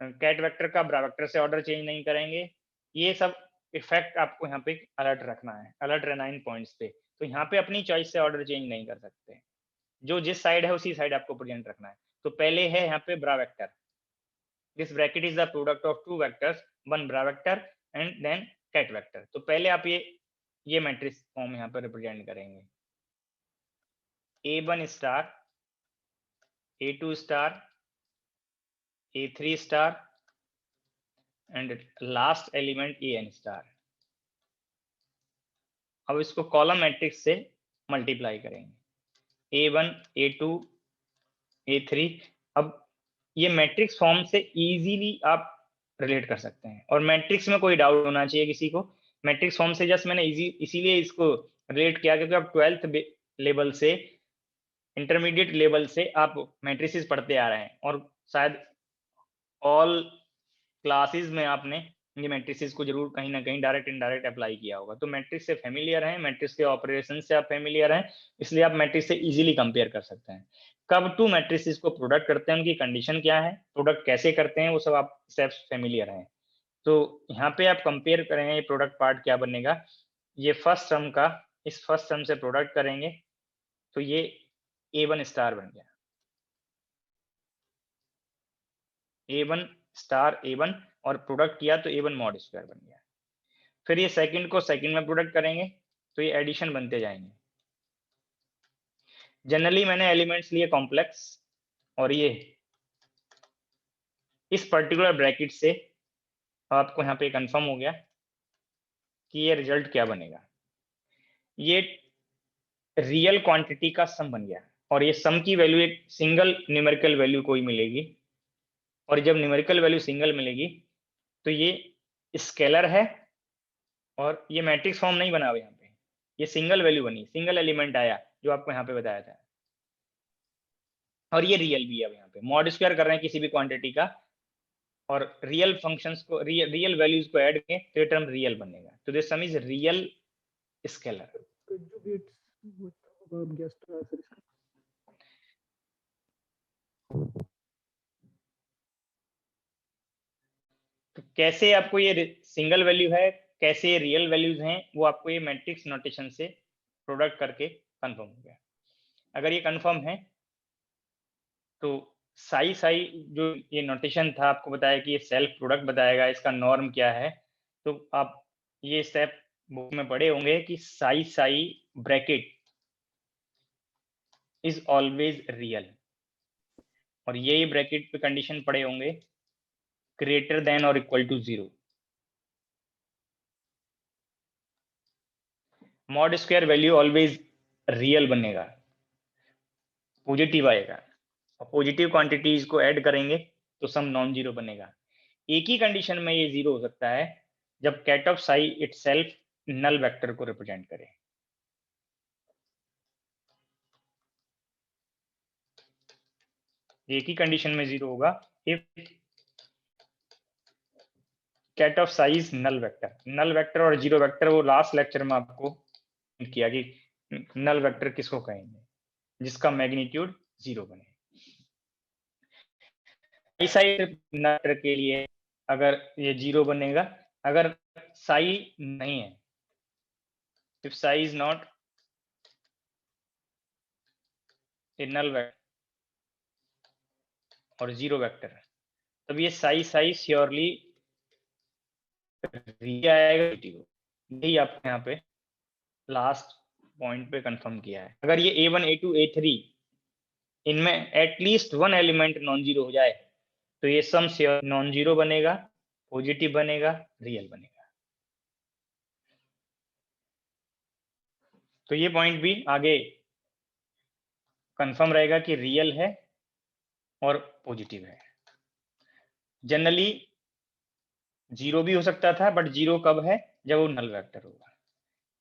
कैट वेक्टर का ब्रा वेक्टर से ऑर्डर चेंज नहीं करेंगे। ये सब इफेक्ट आपको यहाँ पे अलर्ट रखना है, अलर्ट रहना इन पॉइंट्स पे। तो यहाँ पे अपनी चॉइस से ऑर्डर चेंज नहीं कर सकते, जो जिस साइड है उसी साइड आपको प्रेजेंट रखना है। तो पहले है यहाँ पे bra vector, this bracket is the product of 2 vectors, 1 bra vector and then ket vector. तो पहले आप ये मैट्रिक्स फॉर्म यहाँ पे रिप्रेजेंट करेंगे, A1 star A2 star, A3 star and last element AN star. अब इसको कॉलम मैट्रिक्स से मल्टीप्लाई करेंगे, A1, A2, A3। अब ये मैट्रिक्स फॉर्म से इजीली आप रिलेट कर सकते हैं, और मैट्रिक्स में कोई डाउट होना चाहिए किसी को। मैट्रिक्स फॉर्म से जस्ट मैंने इसीलिए इसको रिलेट किया क्योंकि आप 12th लेवल से, इंटरमीडिएट लेवल से आप मैट्रिसेस पढ़ते आ रहे हैं, और शायद ऑल क्लासेस में आपने ये मैट्रिसेस को जरूर कहीं ना कहीं डायरेक्ट इनडायरेक्ट अप्लाई किया होगा। तो मैट्रिक्स से फेमिलियर हैं, मैट्रिक्स के ऑपरेशन से आप फेमिलियर हैं, इसलिए आप मैट्रिक्स से इजीली कंपेयर कर सकते हैं। कब टू मैट्रिसेस को प्रोडक्ट करते हैं, उनकी कंडीशन क्या है, प्रोडक्ट कैसे करते हैं, वो सब आप स्टेप्स फेमिलियर हैं। तो यहाँ पे आप कंपेयर करेंगे, ये प्रोडक्ट पार्ट क्या बनेगा, ये फर्स्ट टर्म का इस फर्स्ट टर्म से प्रोडक्ट करेंगे तो ये A1 स्टार बन गया, A1 स्टार A1, और प्रोडक्ट किया तो A1 मॉड स्क्वायर बन गया। फिर ये सेकंड को सेकंड में प्रोडक्ट करेंगे तो ये एडिशन बनते जाएंगे। जनरली मैंने एलिमेंट्स लिए कॉम्प्लेक्स, और ये इस पर्टिकुलर ब्रैकेट से आपको यहाँ पे कंफर्म हो गया कि ये रिजल्ट क्या बनेगा। ये रियल क्वांटिटी का सम बन गया, और ये सम की वैल्यू एक सिंगल न्यूमेरिकल वैल्यू कोई मिलेगी, और जब न्यूमेरिकल वैल्यू सिंगल मिलेगी तो ये स्केलर है, और ये मैट्रिक्स फॉर्म नहीं बना हुआ यहाँ पे, ये सिंगल वैल्यू बनी, सिंगल एलिमेंट आया जो आपको यहाँ पे बताया था, और ये रियल भी है। अब यहाँ पे मॉड स्क्वायर कर रहे हैं किसी भी क्वांटिटी का, और रियल फंक्शंस को, रियल वैल्यूज को ऐड करें तो ये टर्म रियल बनेगा। तो this some is real scalar. तो कैसे आपको ये सिंगल वैल्यू है, कैसे ये रियल वैल्यूज हैं, वो आपको ये मैट्रिक्स नोटेशन से प्रोडक्ट करके कंफर्म हो गया। अगर ये कंफर्म है तो साई साई जो ये नोटेशन था आपको बताया कि ये सेल्फ प्रोडक्ट बताएगा, इसका नॉर्म क्या है। तो आप ये स्टेप बुक में पढ़े होंगे कि psi psi bracket is always real, और यही ब्रैकेट पे कंडीशन पढ़े होंगे ग्रेटर देन और equal to 0। Mod square value always real बनेगा, पॉजिटिव आएगा, और पॉजिटिव क्वांटिटीज को ऐड करेंगे तो सम नॉन जीरो बनेगा। एक ही कंडीशन में ये जीरो हो सकता है जब ket of psi itself null vector को रिप्रेजेंट करे। एक ही कंडीशन में जीरो होगा if ket of psi is null vector. Null vector और जीरो वेक्टर वो लास्ट लेक्चर में आपको किया कि नल वेक्टर किसको कहेंगे, जिसका मैग्नीट्यूड जीरो बने। साई वेक्टर के लिए अगर ये जीरो बनेगा, अगर साई नहीं है, if psi is not a null vector और जीरो वेक्टर, तब ये साई साई श्योरली आएगा। यही आपने यहाँ पे लास्ट पॉइंट पे कंफर्म किया है। अगर ये A1, A2, A3 इनमें at least one element non zero हो जाए तो ये सम श्योर नॉन जीरो बनेगा, पॉजिटिव बनेगा, रियल बनेगा। तो ये पॉइंट भी आगे कंफर्म रहेगा कि रियल है और पॉजिटिव है। जनरली जीरो भी हो सकता था, बट जीरो कब है, जब वो नल वेक्टर होगा।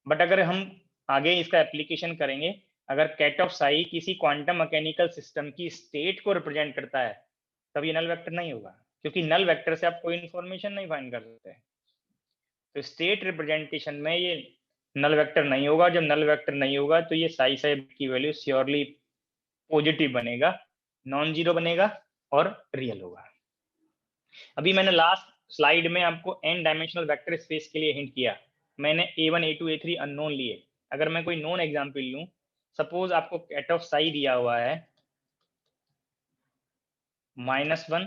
बट अगर हम आगे इसका एप्लीकेशन करेंगे, अगर कैट ऑफ साई किसी क्वांटम मैकेनिकल सिस्टम की स्टेट को रिप्रेजेंट करता है तब ये नल वेक्टर नहीं होगा, क्योंकि नल वेक्टर से आप कोई इंफॉर्मेशन नहीं फाइंड कर सकते। तो स्टेट रिप्रेजेंटेशन में ये नल वेक्टर नहीं होगा। जब नल वेक्टर नहीं होगा तो ये साई साई की वैल्यू श्योरली पॉजिटिव बनेगा, नॉन जीरो बनेगा और रियल होगा। अभी मैंने लास्ट स्लाइड में आपको n डायमेंशनल वेक्टर स्पेस के लिए हिंट किया। मैंने A1, A2, A3 अननोन लिए। अगर मैं कोई नोन एग्जाम्पल लूं, सपोज आपको कैट ऑफ साई दिया हुआ है -1,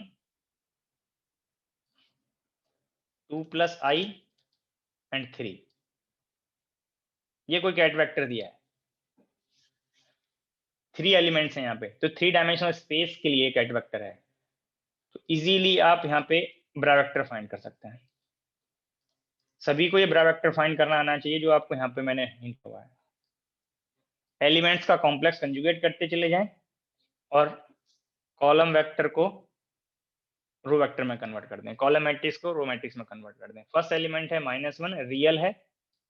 2 + i एंड 3, ये कोई कैट वेक्टर दिया है। 3 एलिमेंट्स हैं यहाँ पे, तो 3 डायमेंशनल स्पेस के लिए कैट वेक्टर है, तो इजीली आप यहाँ पे ब्रा वेक्टर फाइंड कर सकते हैं। सभी को ये ब्रा वेक्टर फाइंड करना आना चाहिए जो आपको यहाँ पे मैंने हिंट हुआ है। एलिमेंट्स का कॉम्प्लेक्स कंजुगेट करते चले जाएं और कॉलम वेक्टर को रो वेक्टर में कन्वर्ट कर दें, कॉलम मैट्रिक्स को रो मैट्रिक्स में कन्वर्ट कर दें। फर्स्ट एलिमेंट है -1, रियल है,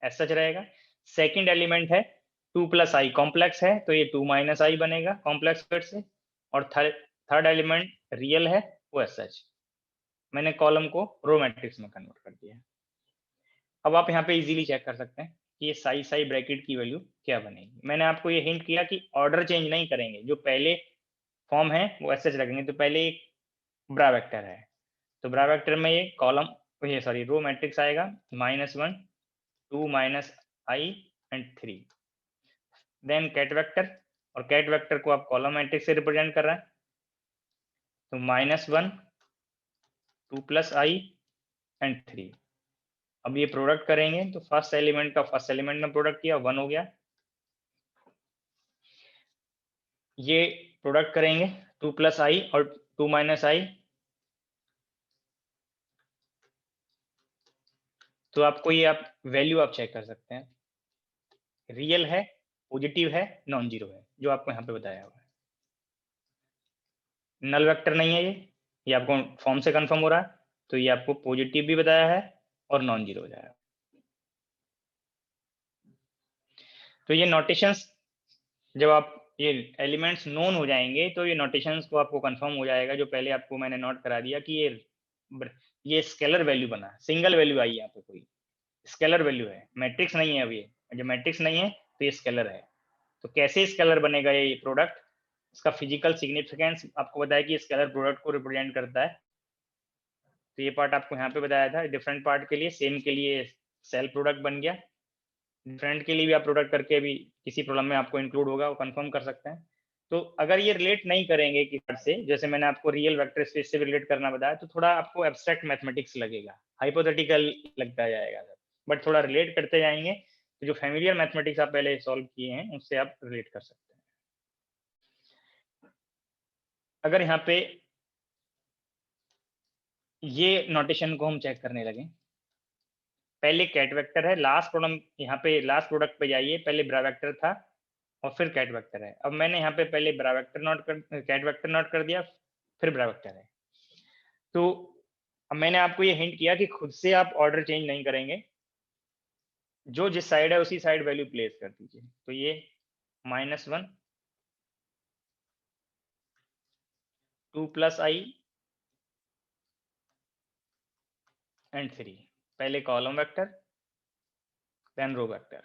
ऐसा रहेगा। सेकंड एलिमेंट है 2 + i, कॉम्प्लेक्स है, तो ये 2 - i बनेगा कॉम्प्लेक्स वेक्टर से। और थर्ड एलिमेंट रियल है, वो ऐसा मैंने कॉलम को रो मैट्रिक्स में कन्वर्ट कर दिया। अब आप यहाँ पे इजीली चेक कर सकते हैं कि ये साई ब्रैकेट की वैल्यू क्या बनेगी। मैंने आपको ये हिंट किया कि ऑर्डर चेंज नहीं करेंगे, जो पहले फॉर्म है वो ऐसे रखेंगे। तो पहले एक ब्रा वेक्टर है, तो ब्रा वेक्टर में ये कॉलम ये सॉरी रो मैट्रिक्स आएगा -1, 2 - i and 3। Then ket vector, और कैट वेक्टर को आप कॉलम मैट्रिक्स से रिप्रेजेंट कर रहे हैं, तो -1, 2 + i एंड 3। अब ये प्रोडक्ट करेंगे तो फर्स्ट एलिमेंट का फर्स्ट एलिमेंट में प्रोडक्ट किया 1 हो गया। ये प्रोडक्ट करेंगे 2 + i और 2 - i, तो आपको ये आप वैल्यू आप चेक कर सकते हैं, रियल है, पॉजिटिव है, नॉन जीरो है, जो आपको यहाँ पे बताया हुआ है। नल वेक्टर नहीं है ये आपको फॉर्म से कंफर्म हो रहा है, तो ये आपको पॉजिटिव भी बताया है और नॉन जीरो बताया है। तो ये नोटेशंस जब आप ये एलिमेंट्स नोन हो जाएंगे तो ये नोटेशंस को आपको कंफर्म हो जाएगा, जो पहले आपको मैंने नोट करा दिया कि ये स्केलर वैल्यू बना, सिंगल वैल्यू आई यहाँ पे, कोई स्केलर वैल्यू है, मैट्रिक्स नहीं है। अब ये जब मैट्रिक्स नहीं है तो ये स्केलर है। तो कैसे स्केलर बनेगा ये प्रोडक्ट, इसका फिजिकल सिग्निफिकेंस आपको बताया कि स्केलर प्रोडक्ट को रिप्रेजेंट करता है। तो ये पार्ट आपको यहाँ पे बताया था। डिफरेंट पार्ट के लिए सेम के लिए सेल प्रोडक्ट बन गया, डिफरेंट के लिए भी आप प्रोडक्ट करके अभी किसी प्रॉब्लम में आपको इंक्लूड होगा, वो कंफर्म कर सकते हैं। तो अगर ये रिलेट नहीं करेंगे किसी पार्ट से, जैसे मैंने आपको रियल वेक्टर स्पेस से रिलेट करना बताया, तो थोड़ा आपको एब्स्ट्रैक्ट मैथमेटिक्स लगेगा, हाइपोथेटिकल लगता जाएगा, बट थोड़ा रिलेट करते जाएंगे तो जो फैमिलियर मैथमेटिक्स आप पहले सॉल्व किए हैं उससे आप रिलेट कर सकते हैं। अगर यहाँ पे ये नोटेशन को हम चेक करने लगे, पहले कैट वेक्टर है, लास्ट प्रॉब्लम यहाँ पे लास्ट प्रोडक्ट पे जाइए, पहले ब्रा वेक्टर था और फिर कैट वेक्टर है। अब मैंने यहाँ पे पहले ब्रा वेक्टर नोट कर कैट वेक्टर नोट कर दिया, फिर ब्रा वेक्टर है। तो अब मैंने आपको ये हिंट किया कि खुद से आप ऑर्डर चेंज नहीं करेंगे, जो जिस साइड है उसी साइड वैल्यू प्लेस कर दीजिए। तो ये -1, 2 + i एंड 3, पहले column vector then row vector.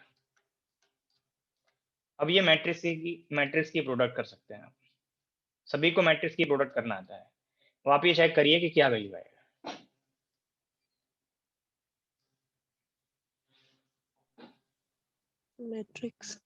अब ये मैट्रिक्स की प्रोडक्ट कर सकते हैं आप, सभी को मैट्रिक्स की प्रोडक्ट करना आता है। तो आप ये चेक करिए कि क्या वैल्यू आएगा। मैट्रिक्स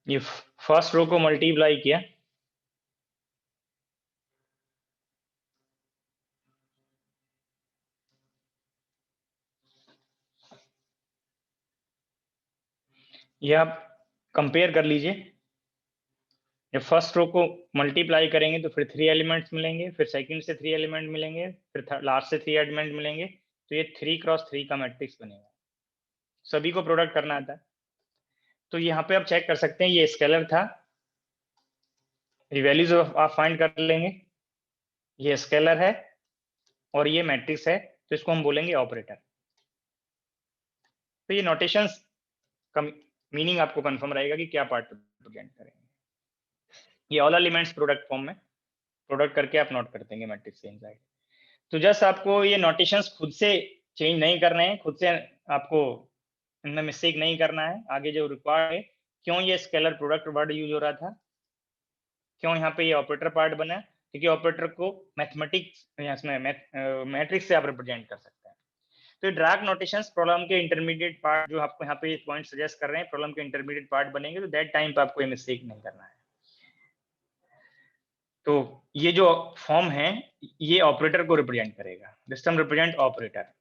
ये फर्स्ट रो को मल्टीप्लाई किया, ये आप कंपेयर कर लीजिए। जब फर्स्ट रो को मल्टीप्लाई करेंगे तो फिर 3 एलिमेंट्स मिलेंगे, फिर सेकंड से 3 एलिमेंट मिलेंगे, फिर लास्ट से 3 एलिमेंट मिलेंगे, तो ये 3 × 3 का मैट्रिक्स बनेगा। सभी को प्रोडक्ट करना आता है। तो यहाँ पे आप चेक कर सकते हैं, ये स्केलर था, ये वैल्यूज आप फाइंड कर लेंगे, ये स्केलर है और ये मैट्रिक्स है, तो इसको हम बोलेंगे ऑपरेटर। तो ये नोटेशंस का मीनिंग आपको कंफर्म रहेगा कि क्या पार्ट रिप्रेजेंट करेंगे। ये ऑल एलिमेंट्स प्रोडक्ट फॉर्म में प्रोडक्ट करके आप नोट कर देंगे मैट्रिक्स के इनसाइड। तो जस्ट आपको ये नोटेशंस खुद से चेंज नहीं करने हैं, खुद से आपको इनमें मिस्टेक नहीं करना है। आगे जो रिक्वायर्ड है, क्यों ये स्केलर प्रोडक्ट वर्ड यूज हो रहा था, क्यों यहाँ पे ये ऑपरेटर पार्ट बना है? क्योंकि ऑपरेटर को मैथमेटिक्स इसमें मैट्रिक्स से आप रिप्रेजेंट कर सकते हैं। तो ड्रैग नोटेशंस प्रॉब्लम के इंटरमीडिएट पार्ट जो आपको यहाँ पे पॉइंट सजेस्ट कर रहे हैं, प्रॉब्लम के इंटरमीडिएट पार्ट बनेंगे, तो दैट टाइम पे आपको ये मिस्टेक नहीं करना है। तो ये जो फॉर्म है ये ऑपरेटर को रिप्रेजेंट करेगा। This term represent operator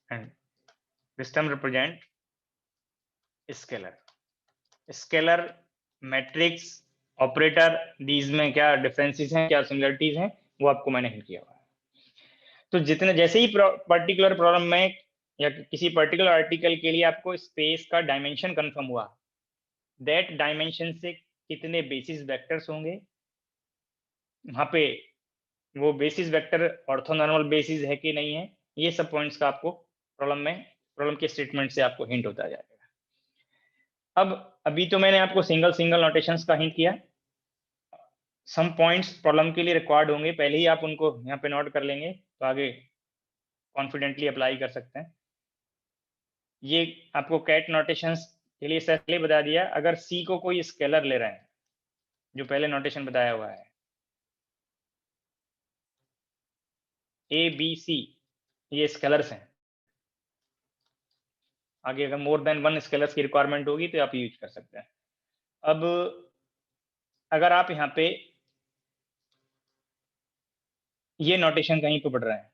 and this term represent scalar. Scalar, matrix, operator, these में क्या डिफरेंसेस हैं, क्या सिमिलरिटीज हैं, वो आपको मैंने हिंट किया हुआ है। तो जितने जैसे ही पर्टिकुलर प्रॉब्लम में या किसी पर्टिकुलर आर्टिकल के लिए आपको स्पेस का डायमेंशन कंफर्म हुआ, दैट डायमेंशन से कितने बेसिस वेक्टर्स होंगे, वहां पे वो बेसिस वेक्टर ऑर्थोनॉर्मल बेसिस है कि नहीं है, ये सब पॉइंट्स का आपको प्रॉब्लम के स्टेटमेंट से आपको हिंट होता जाएगा। अब अभी तो मैंने आपको सिंगल सिंगल नोटेशंस का हिंट किया। सम पॉइंट्स प्रॉब्लम के लिए रिक्वायर्ड होंगे, पहले ही आप उनको यहाँ पे नोट कर लेंगे तो आगे कॉन्फिडेंटली अप्लाई कर सकते हैं। ये आपको कैट नोटेशंस के लिए पहले बता दिया। अगर सी को कोई स्केलर ले रहे हैं, जो पहले नोटेशन बताया हुआ है, ए बी सी, ये स्केलर्स हैं। आगे अगर मोर देन वन स्केलर्स की रिक्वायरमेंट होगी तो आप यूज कर सकते हैं। अब अगर आप यहाँ पे ये नोटेशन कहीं पे पढ़ रहे हैं,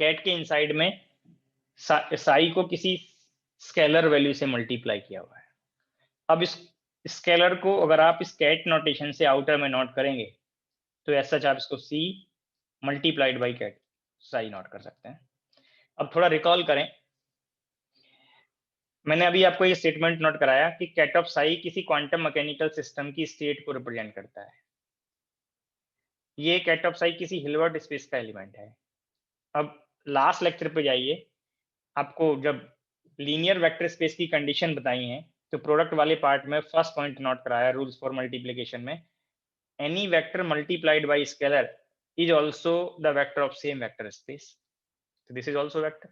कैट के इनसाइड में साई को किसी स्केलर वैल्यू से मल्टीप्लाई किया हुआ है। अब इस स्केलर को अगर आप इस कैट नोटेशन से आउटर में नोट करेंगे तो ऐसा आप इसको C multiplied by ket psi note कर सकते हैं। अब थोड़ा रिकॉल करें, मैंने अभी आपको ये स्टेटमेंट नोट कराया कि कैट ऑफ साई किसी क्वांटम मैकेनिकल सिस्टम की स्टेट को रिप्रेजेंट करता है। ये कैट ऑफ साई किसी हिल्बर्ट स्पेस का एलिमेंट है। अब लास्ट लेक्चर पे जाइए, आपको जब लीनियर वेक्टर स्पेस की कंडीशन बताई है तो प्रोडक्ट वाले पार्ट में फर्स्ट पॉइंट नोट कराया रूल्स फॉर मल्टीप्लिकेशन में, any vector multiplied by scalar is also the vector of same vector space, तो दिस इज आल्सो वेक्टर।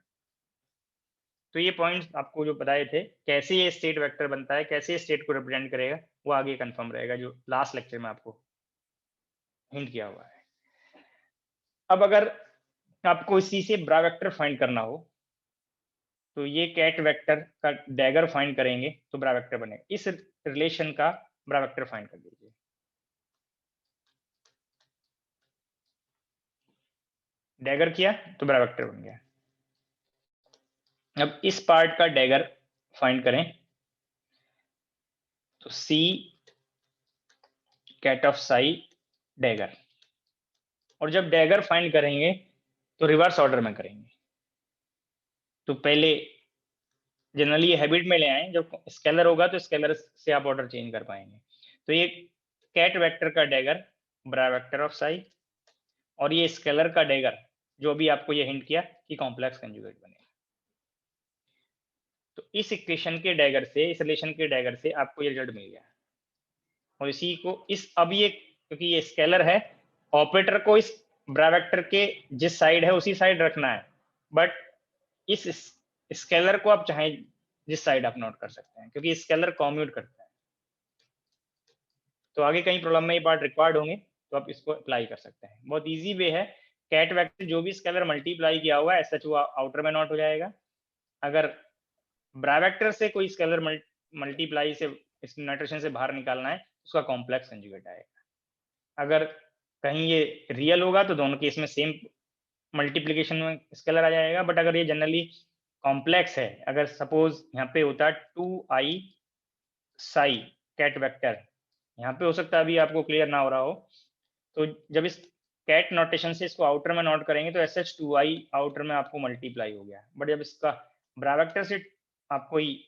तो ये पॉइंट्स आपको जो बताए थे कैसे ये स्टेट वेक्टर बनता है, कैसे स्टेट को रिप्रेजेंट करेगा, वो आगे कंफर्म रहेगा, जो लास्ट लेक्चर में आपको हिंट किया हुआ है। अब अगर आपको इसी से ब्रा वेक्टर फाइंड करना हो तो ये कैट वेक्टर का डैगर फाइंड करेंगे तो ब्रा वेक्टर बनेगा। इस रिलेशन का ब्रा वेक्टर फाइंड कर दीजिए। डैगर किया तो ब्रा वेक्टर बन गया। अब इस पार्ट का डैगर फाइंड करें तो सी कैट ऑफ साई डैगर, और जब डैगर फाइंड करेंगे तो रिवर्स ऑर्डर में करेंगे। तो पहले जनरली ये हैबिट में ले आए, जब स्केलर होगा तो स्केलर से आप ऑर्डर चेंज कर पाएंगे। तो ये कैट वेक्टर का dagger bra vector of psi, और ये स्केलर का डैगर जो भी आपको ये हिंट किया कि कॉम्प्लेक्स कंजुगेट बनेगा। तो इस इक्वेशन के डैगर से, इस रिलेशन के डैगर से आपको ये रिजल्ट मिल गया। और इसी को इस अब ये क्योंकि ये स्केलर है, ऑपरेटर को इस ब्रा वेक्टर के जिस साइड है उसी साइड रखना है, बट इस स्केलर को आप चाहे जिस साइड आप नोट कर सकते हैं क्योंकि स्केलर कॉम्यूट करता है। तो आगे कई प्रॉब्लम में ये पार्ट रिक्वायर्ड होंगे तो आप इसको अप्लाई कर सकते हैं। बहुत इजी वे है, कैट वेक्टर जो भी स्केलर मल्टीप्लाई किया हुआ है एस वो आउटर में नोट हो जाएगा। अगर ब्रा वेक्टर से कोई स्केलर मल्टीप्लाई से इस नोटेशन से बाहर निकालना है उसका कॉम्प्लेक्स कंजुगेट आएगा। अगर कहीं ये रियल होगा तो दोनों केस में सेम मल्टीप्लिकेशन में स्केलर आ जाएगा, बट अगर ये जनरली कॉम्प्लेक्स है, अगर सपोज यहाँ पे होता 2i साई कैट वेक्टर, यहाँ पे हो सकता है अभी आपको क्लियर ना हो रहा हो, तो जब इस कैट नोटेशन से इसको आउटर में नोट करेंगे तो SH2i आउटर में आपको मल्टीप्लाई हो गया, बट जब इसका ब्रा वेक्टर से आप कोई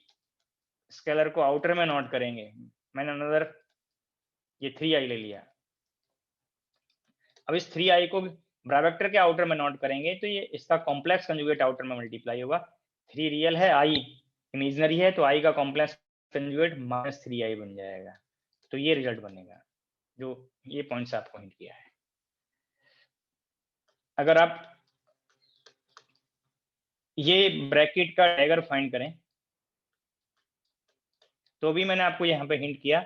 स्केलर को आउटर में नोट करेंगे, मैंने अनदर ये 3i ले लिया, अब इस 3i को ब्रा वेक्टर के आउटर में नोट करेंगे तो ये इसका कॉम्प्लेक्स कंजुगेट आउटर में मल्टीप्लाई होगा। 3 रियल है, i इमेजिनरी है, तो i का कॉम्प्लेक्स कंजुगेट -3i बन जाएगा। तो ये रिजल्ट बनेगा जो ये पॉइंट्स आपको हिंट किया है। अगर आप ये ब्रैकेट का डैगर फाइंड करें तो भी मैंने आपको यहाँ पे हिंट किया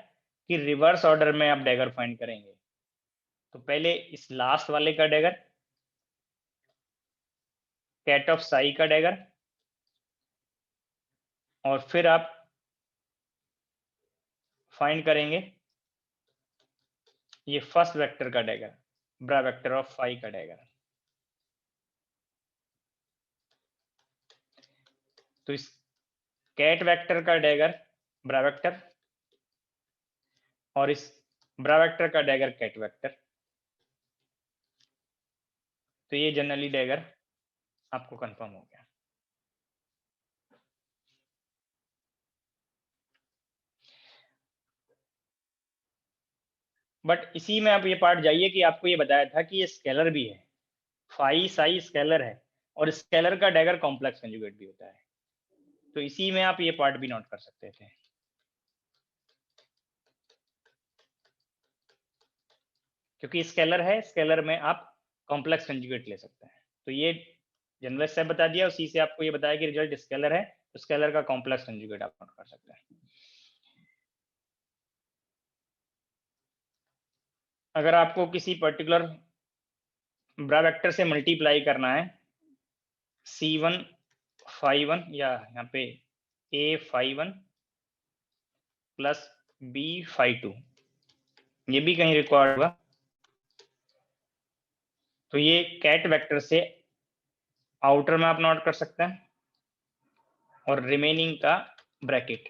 कि रिवर्स ऑर्डर में आप डैगर फाइंड करेंगे। तो पहले इस लास्ट वाले का डैगर, कैट ऑफ साई का डैगर, और फिर आप फाइंड करेंगे ये फर्स्ट वेक्टर का dagger, bra vector of phi का डैगर। तो इस कैट वेक्टर का डैगर ब्रा वेक्टर और इस ब्रा वेक्टर का डैगर कैट वेक्टर, तो ये जनरली डैगर आपको कंफर्म हो गया। बट इसी में आप ये पार्ट जाइए कि आपको ये बताया था कि ये स्केलर भी है, फाई साई स्केलर है, और स्केलर का डैगर कॉम्प्लेक्स कंजुगेट भी होता है। तो इसी में आप ये पार्ट भी नोट कर सकते थे। क्योंकि स्केलर है, स्केलर में आप कॉम्प्लेक्स कंजुगेट ले सकते हैं। तो ये जनरल स्टेप बता दिया, उसी से आपको ये बताया कि रिजल्ट स्केलर है, तो स्केलर का कॉम्प्लेक्स कंजुगेट आप नोट कर सकते हैं। अगर आपको किसी पर्टिकुलर ब्रा वेक्टर से मल्टीप्लाई करना है, C1 phi1 या यहाँ पे A phi1 plus B phi2, ये भी कहीं रिक्वायर्ड होगा, तो ये कैट वेक्टर से आउटर में आप नोट कर सकते हैं, और रिमेनिंग का ब्रैकेट,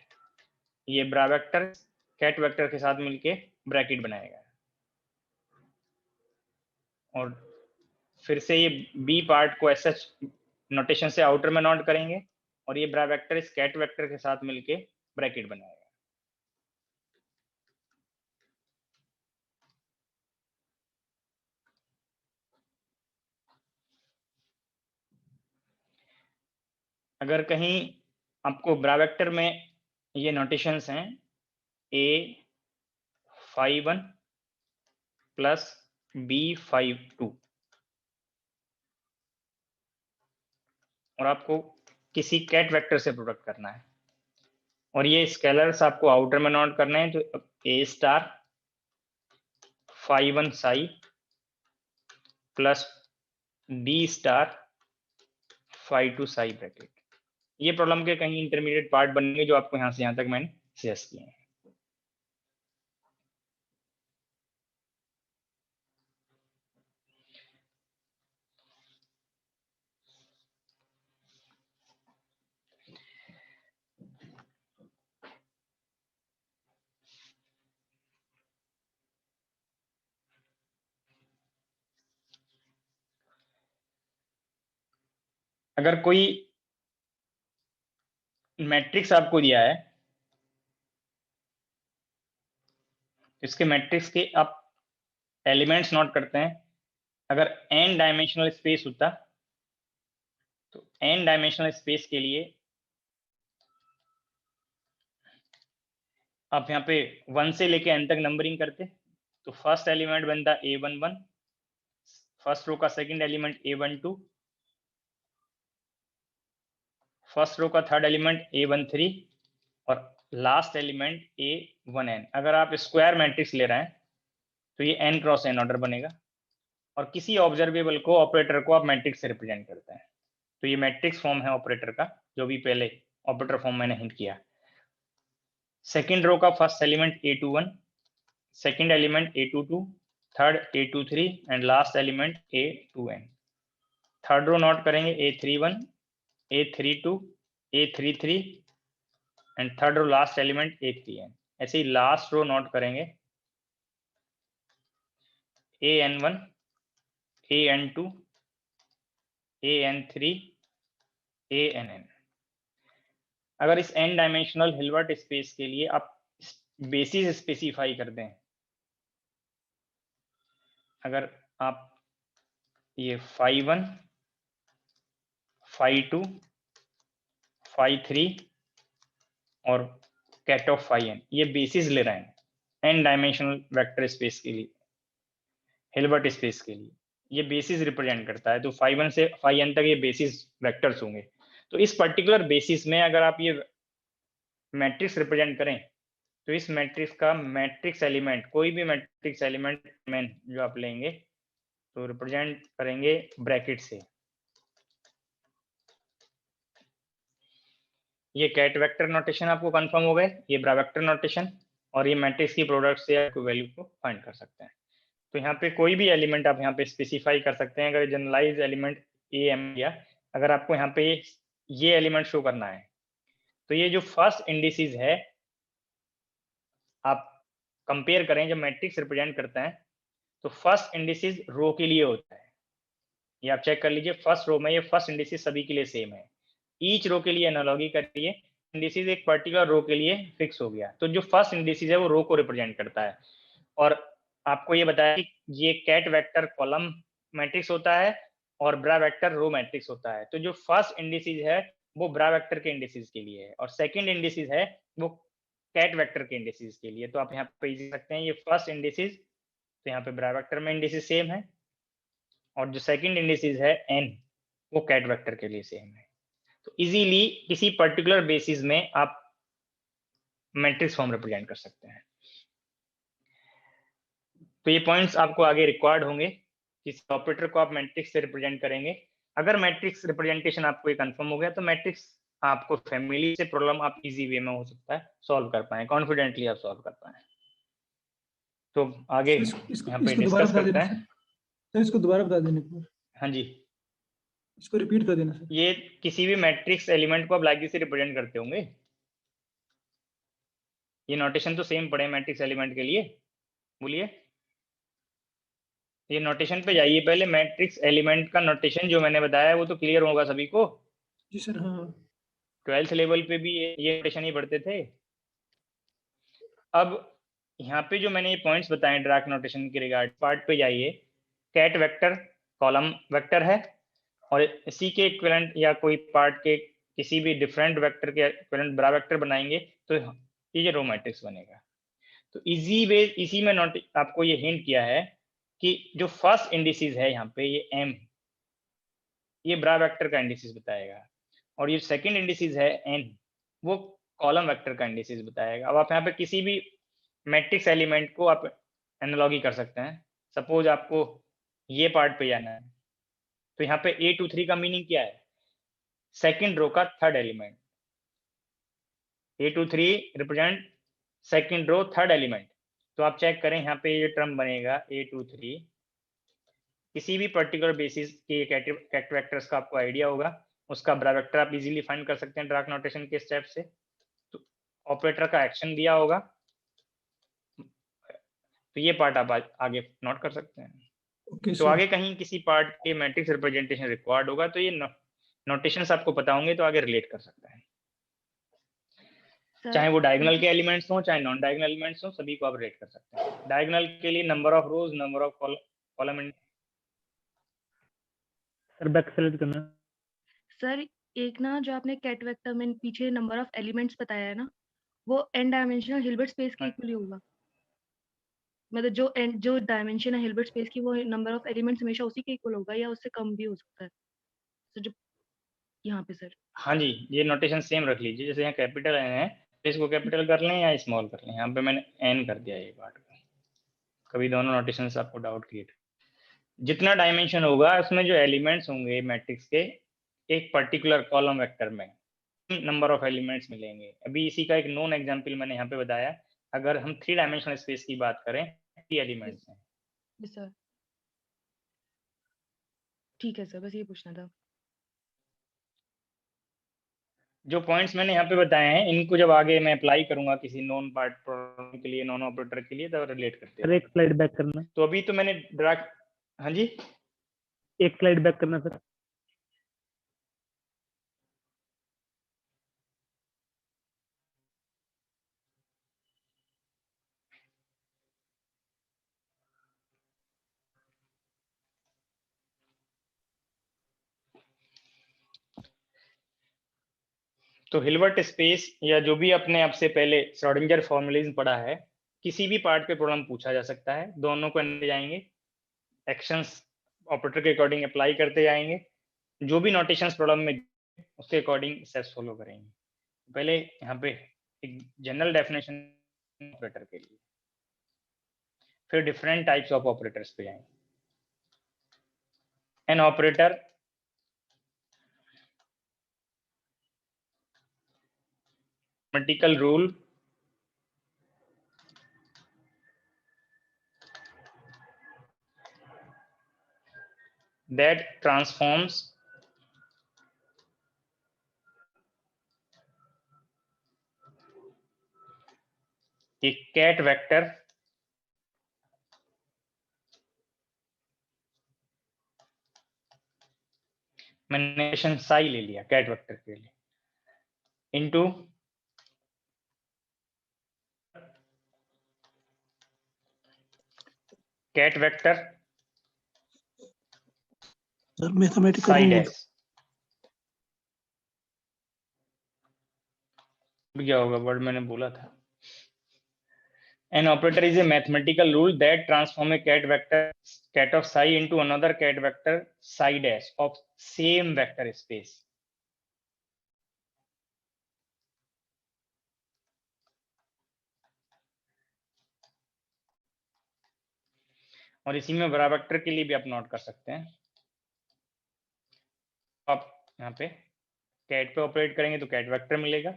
ये ब्रा वेक्टर कैट वेक्टर के साथ मिलके ब्रैकेट बनाएगा। और फिर से ये बी पार्ट को ऐसा नोटेशन से आउटर में नोट करेंगे, और ये ब्रा वेक्टर इस कैट वेक्टर के साथ मिलके ब्रैकेट बनाएगा। अगर कहीं आपको ब्रा वेक्टर में ये नोटेशंस हैं A phi1 plus B phi2, और आपको किसी कैट वेक्टर से प्रोडक्ट करना है, और ये स्केलर्स आपको आउटर में नोट करने हैं, तो A star phi1 Sai plus B star phi2 Sai bracket. ये प्रॉब्लम के कहीं इंटरमीडिएट पार्ट बनेंगे जो आपको यहाँ से यहाँ तक मैंने सजेस्ट किए हैं। अगर कोई मैट्रिक्स आपको दिया है, इसके मैट्रिक्स के आप एलिमेंट्स नोट करते हैं। अगर n डायमेंशनल स्पेस होता, तो n डायमेंशनल स्पेस के लिए आप यहाँ पे 1 से लेके n तक नंबरिंग करते, तो फर्स्ट एलिमेंट बनता A11, फर्स्ट रो का second element A12, first row का थर्ड एलिमेंट A13, और लास्ट एलिमेंट A1n। अगर आप स्क्वायर मैट्रिक्स ले रहे हैं तो ये n क्रॉस n ऑर्डर बनेगा, और किसी ऑब्जर्वेबल को ऑपरेटर को आप मैट्रिक्स से रिप्रेजेंट करते हैं। तो ये मैट्रिक्स फॉर्म है ऑपरेटर का, जो भी पहले ऑपरेटर फॉर्म मैंने हिंट किया। सेकंड रो का first element A21, second element A22, third A23 and last element A2n। Third row note करेंगे A31, A32, A33 and third row last element A3n। ऐसे ही लास्ट रो नोट करेंगे AN1, AN2, AN3, ANn। अगर इस n dimensional Hilbert space के लिए आप basis specify कर दें, अगर आप ये phi1, phi2, phi3 और कैट ऑफ phi n ये बेसिस ले रहे हैं n डायमेंशनल वेक्टर स्पेस के लिए, हिल्बर्ट स्पेस के लिए ये बेसिस रिप्रेजेंट करता है। तो phi1 से phi n तक ये बेसिस वेक्टर्स होंगे। तो इस पर्टिकुलर बेसिस में अगर आप ये मैट्रिक्स रिप्रेजेंट करें, तो इस मैट्रिक्स का मैट्रिक्स एलिमेंट, कोई भी मैट्रिक्स एलिमेंट में जो आप लेंगे तो रिप्रेजेंट करेंगे ब्रैकेट से। ये कैट वेक्टर नोटेशन आपको कंफर्म हो गए, ये ब्रा वेक्टर नोटेशन, और ये मैट्रिक्स की प्रोडक्ट से आप वैल्यू को फाइंड कर सकते हैं। तो यहाँ पे कोई भी एलिमेंट आप यहाँ पे स्पेसिफाई कर सकते हैं। अगर जनरलाइज एलिमेंट ए एम या अगर आपको यहाँ पे ये एलिमेंट शो करना है तो ये जो फर्स्ट इंडिसेस है, आप कंपेयर करें जब मैट्रिक्स रिप्रेजेंट करते हैं तो फर्स्ट इंडिसेस रो के लिए होता है। ये आप चेक कर लीजिए, फर्स्ट रो में ये फर्स्ट इंडिसेस सभी के लिए सेम है। ईच रो के लिए एनालॉगी करिए, इंडिसेस एक पर्टिकुलर रो के लिए फिक्स हो गया, तो जो फर्स्ट इंडिसेस है वो रो को रिप्रेजेंट करता है। और आपको ये बताया कि ये कैट वेक्टर कॉलम मैट्रिक्स होता है और ब्रा वेक्टर रो मैट्रिक्स होता है। तो जो फर्स्ट इंडिसेस है वो ब्रा वेक्टर के इंडिसेस के लिए है और सेकंड इंडिसेस है वो कैट वेक्टर के इंडिसेस के लिए। तो आप यहाँ पे इजी सकते हैं, ये फर्स्ट इंडिसेस, तो यहाँ पे ब्रा वेक्टर में इंडिसेस सेम है, और जो सेकंड इंडिसेस है n वो कैट वेक्टर के लिए सेम है। तो इजीली किसी पर्टिकुलर बेसिस में आप मैट्रिक्स फॉर्म रिप्रेजेंट कर सकते हैं। तो ये पॉइंट्स आपको आगे रिक्वायर्ड होंगे, किसी ऑपरेटर को आप मैट्रिक्स से रिप्रेजेंट करेंगे। अगर मैट्रिक्स रिप्रेजेंटेशन आपको ये कंफर्म हो गया तो मैट्रिक्स आपको फैमिली से प्रॉब्लम आप इजी वे में हो सकता है सॉल्व कर पाए, कॉन्फिडेंटली आप सॉल्व कर पाए। तो आगे यहाँ पे डिस्कस करते हैं। सर इसको दोबारा बता देना एक बार। हाँ जी, इसको रिपीट कर देना सर। ये किसी भी मैट्रिक्स एलिमेंट को आप लाइक से रिप्रेजेंट करते होंगे, ये नोटेशन तो सेम पड़े मैट्रिक्स एलिमेंट के लिए, बोलिए। ये नोटेशन पे जाइए पहले, मैट्रिक्स एलिमेंट का नोटेशन जो मैंने बताया वो तो क्लियर होगा सभी को। जी सर, हाँ। 12th लेवल पे भी ये नोटेशन ही पढ़ते थे। अब यहाँ पे जो मैंने ये पॉइंट्स बताए ड्रैग नोटेशन के रिगार्ड, पार्ट पे जाइए। कैट वेक्टर कॉलम वेक्टर है और इसी के इक्विवेलेंट या कोई पार्ट के किसी भी डिफरेंट वेक्टर के इक्विवेलेंट ब्रा वेक्टर बनाएंगे तो ये रो मैट्रिक्स बनेगा। तो इजी वे इसी में आपको ये हिंट किया है कि जो फर्स्ट इंडिसेस है यहाँ पे ये m, ये ब्रा वेक्टर का इंडिसेस बताएगा, और ये सेकंड इंडिसेस है n, वो कॉलम वेक्टर का इंडिसेस बताएगा। अब आप यहाँ पे किसी भी मैट्रिक्स एलिमेंट को आप एनालॉगी कर सकते हैं। सपोज आपको ये पार्ट पे जाना है तो यहाँ पे A23 का मीनिंग क्या है, सेकंड रो का third element. A23 represent second row third element. तो आप चेक करें यहाँ पे ये टर्म बनेगा A23, किसी भी पर्टिकुलर बेसिस के कैट वेक्टर्स का आपको आइडिया होगा, उसका ब्रा वेक्टर आप इजीली फाइंड कर सकते हैं ड्रैग नोटेशन के स्टेप से। तो ऑपरेटर का एक्शन दिया होगा, तो ये पार्ट आप आगे नोट कर सकते हैं। तो आगे कहीं किसी पार्ट के मैट्रिक्स रिप्रेजेंटेशन रिक्वायर्ड होगा तो ये नोटेशंस आपको पता होंगे तो आगे रिलेट कर सकते हैं, चाहे वो डायगोनल के एलिमेंट्स हो चाहे नॉन डायगोनल एलिमेंट्स हो, सभी को आप रिलेट कर सकते हैं। डायगोनल के लिए number of rose, number of column. Sir back select करना। सर एक ना जो आपने कैट वेक्टर में पीछे नंबर ऑफ एलिमेंट्स बताया है ना, वो एन डायमेंशनल हिल्बर्ट स्पेस के इक्वल होगा। मतलब जो डायमेंशन है हिल्बर्ट स्पेस की वो नंबर ऑफ एलिमेंट्स हमेशा उसी के इक्वल होगा या उससे कम भी हो सकता है। तो जो यहाँ पे सर, हाँ जी, ये नोटेशन सेम रख लीजिए, जैसे यहाँ कैपिटल एन है तो इसको कैपिटल कर लें या स्मॉल कर लें। यहाँ पे मैंने एन कर दिया ये पार्ट का, कभी दोनों नोटेशन से आपको डाउट क्रिएट। जितना डायमेंशन होगा उसमें जो एलिमेंट्स होंगे मैट्रिक्स के एक पर्टिकुलर कॉलम वेक्टर में नंबर ऑफ एलिमेंट्स मिलेंगे। अभी इसी का एक नॉन एग्जांपल मैंने यहाँ पे बताया। अगर हम 3 डायमेंशनल स्पेस की बात करें, 3 एलिमेंट्स हैं। सर ठीक है सर, बस ये पूछना था। जो पॉइंट्स मैंने यहाँ पे बताए हैं इनको जब आगे मैं अप्लाई करूंगा किसी नॉन पार्ट प्रॉब्लम के लिए, नॉन ऑपरेटर के लिए, तो रिलेट करते हैं। एक स्लाइड बैक करना। तो अभी तो मैंने ड्रैग, हाँ जी एक स्लाइड बैक करना सर। तो हिल्बर्ट स्पेस या जो भी अपने आपसे पहले श्रोडिंगर फॉर्मूलेज पढ़ा है, किसी भी पार्ट पे प्रॉब्लम पूछा जा सकता है। दोनों को अंदर जाएंगे, एक्शंस ऑपरेटर के अकॉर्डिंग अप्लाई करते जाएंगे, जो भी नोटेशंस प्रॉब्लम में उसके अकॉर्डिंग स्टेप्स फॉलो करेंगे। पहले यहाँ पे एक जनरल डेफिनेशन ऑपरेटर के लिए। फिर डिफरेंट टाइप्स ऑफ ऑपरेटर्स पे जाएंगे। An operator mathematical rule that transforms a cat vector मैंने साई ले लिया कैट वेक्टर के लिए into ket vector mathematical psi rule dash. क्या होगा वर्ड मैंने बोला था। An operator is a mathematical rule that transforms a cat vector cat of psi into another cat vector psi dash of same vector space. और इसी में बड़ा vector के लिए भी आप नोट कर सकते हैं। आप यहाँ पे कैट पे ऑपरेट करेंगे तो कैट वेक्टर मिलेगा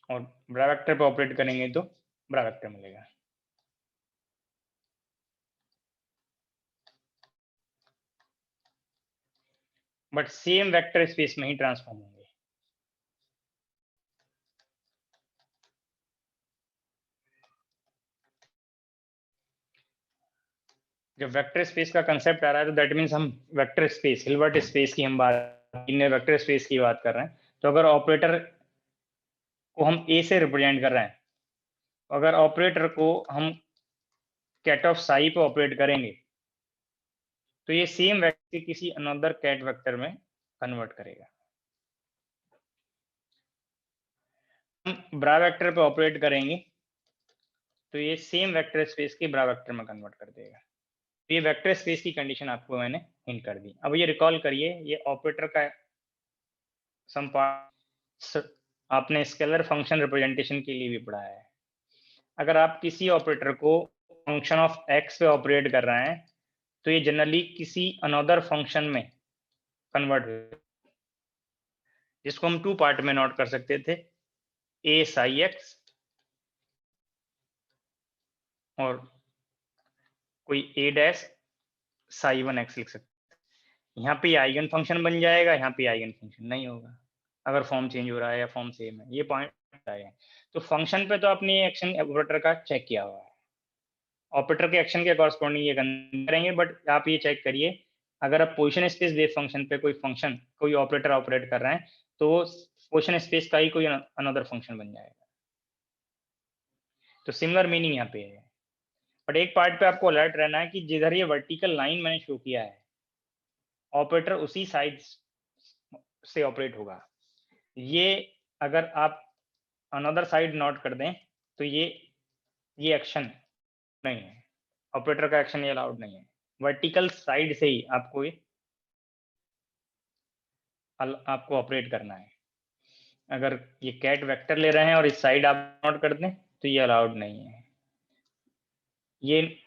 और बड़ा वेक्टर पे ऑपरेट करेंगे तो बड़ा वेक्टर मिलेगा। बट सेम वेक्टर स्पेस में ही ट्रांसफॉर्म होंगे। जब वेक्टर स्पेस का कंसेप्ट आ रहा है तो दैट मीन्स हम वेक्टर स्पेस हिल्बर्ट स्पेस की हम बात वेक्टर स्पेस की बात कर रहे हैं। तो अगर ऑपरेटर को हम ए से रिप्रेजेंट कर रहे हैं, अगर ऑपरेटर को हम कैट ऑफ साई पे ऑपरेट करेंगे तो ये सेम वेक्टर किसी अनदर कैट वेक्टर में कन्वर्ट करेगा। हम ब्रा वेक्टर पे ऑपरेट करेंगे तो ये सेम वेक्टर स्पेस के ब्रा वेक्टर में कन्वर्ट कर देगा। ये वेक्टर स्पेस की कंडीशन आपको मैंने हिंट कर दी। अब ये रिकॉल करिए, ये ऑपरेटर का सम पार्ट आपने स्केलर फंक्शन रिप्रेजेंटेशन के लिए भी पढ़ा है। अगर आप किसी ऑपरेटर को फंक्शन ऑफ एक्स पे ऑपरेट कर रहे हैं तो ये जनरली किसी अनदर फंक्शन में कन्वर्ट हो, जिसको हम टू पार्ट में नोट कर सकते थे, ए साई एक्स और कोई ए डैश साई वन एक्स लिख सकते हैं। यहाँ पे आइगन फंक्शन बन जाएगा, यहाँ पे आइगन फंक्शन नहीं होगा अगर फॉर्म चेंज हो रहा है या फॉर्म सेम है। ये पॉइंट है। तो फंक्शन पे तो आपने एक्शन ऑपरेटर का चेक किया हुआ है, ऑपरेटर के एक्शन के कॉरस्पॉन्डिंग ये करेंगे। बट आप ये चेक करिए, अगर आप पोजिशन स्पेस बेस्ड फंक्शन पे कोई ऑपरेटर ऑपरेट कर रहे हैं तो पोजिशन स्पेस का ही कोई अनदर फंक्शन बन जाएगा। तो सिमिलर मीनिंग यहाँ पे है। बट एक पार्ट पे आपको अलर्ट रहना है कि जिधर ये वर्टिकल लाइन मैंने शो किया है ऑपरेटर उसी साइड से ऑपरेट होगा। ये अगर आप अनदर साइड नोट कर दें तो ये एक्शन नहीं है, ऑपरेटर का एक्शन ये अलाउड नहीं है। वर्टिकल साइड से ही आपको ऑपरेट करना है। अगर ये कैट वेक्टर ले रहे हैं और इस साइड आप नोट कर दें तो ये अलाउड नहीं है। ये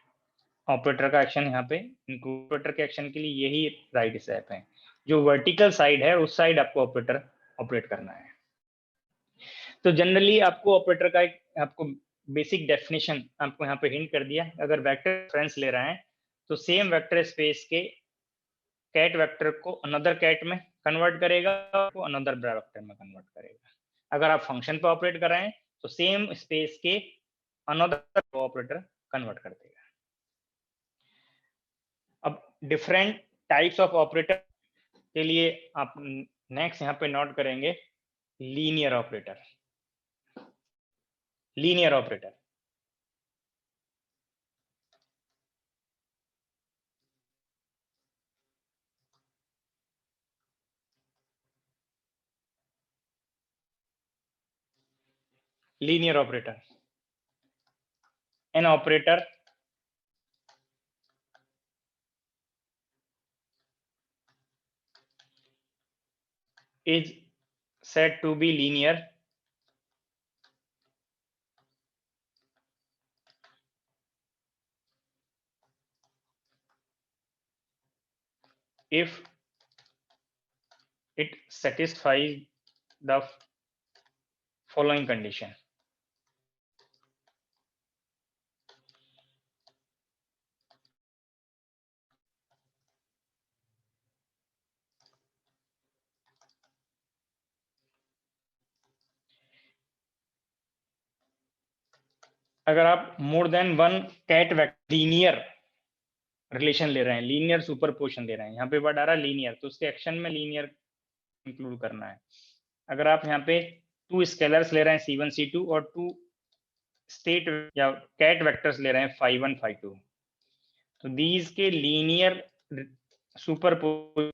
ऑपरेटर का एक्शन यहाँ पे ऑपरेटर के एक्शन के लिए यही राइट स्टेप है। जो वर्टिकल साइड है उस साइड आपको ऑपरेटर ऑपरेट करना है। तो जनरली आपको ऑपरेटर का एक आपको बेसिक डेफिनेशन आपको यहाँ पे हिंट कर दिया। अगर वेक्टर रेफरेंस ले रहे हैं तो सेम वेक्टर स्पेस के कैट वेक्टर को अनदर कैट में कन्वर्ट करेगा, को अनदर ब्रा वेक्टर में कन्वर्ट करेगा। अगर आप फंक्शन पे ऑपरेट कर रहे हैं तो सेम स्पेस के अनदर ऑपरेटर कन्वर्ट कर देगा। अब डिफरेंट टाइप्स ऑफ ऑपरेटर के लिए आप नेक्स्ट यहाँ पे नोट करेंगे linear operator. Linear operator linear operator, an operator is said to be linear if it satisfies the following condition. अगर आप more than one ket vector linear relation ले रहे हैं, लीनियर सुपरपोजिशन ले रहे हैं, यहाँ पे वर्ड आ रहा है लीनियर, तो उसके एक्शन में लीनियर इंक्लूड करना है। अगर आप यहाँ पे 2 स्केलर्स ले रहे हैं C1 C2 और 2 स्टेट या कैट वेक्टर्स ले रहे हैं phi1 phi2, तो दीज के लीनियर सुपरपोज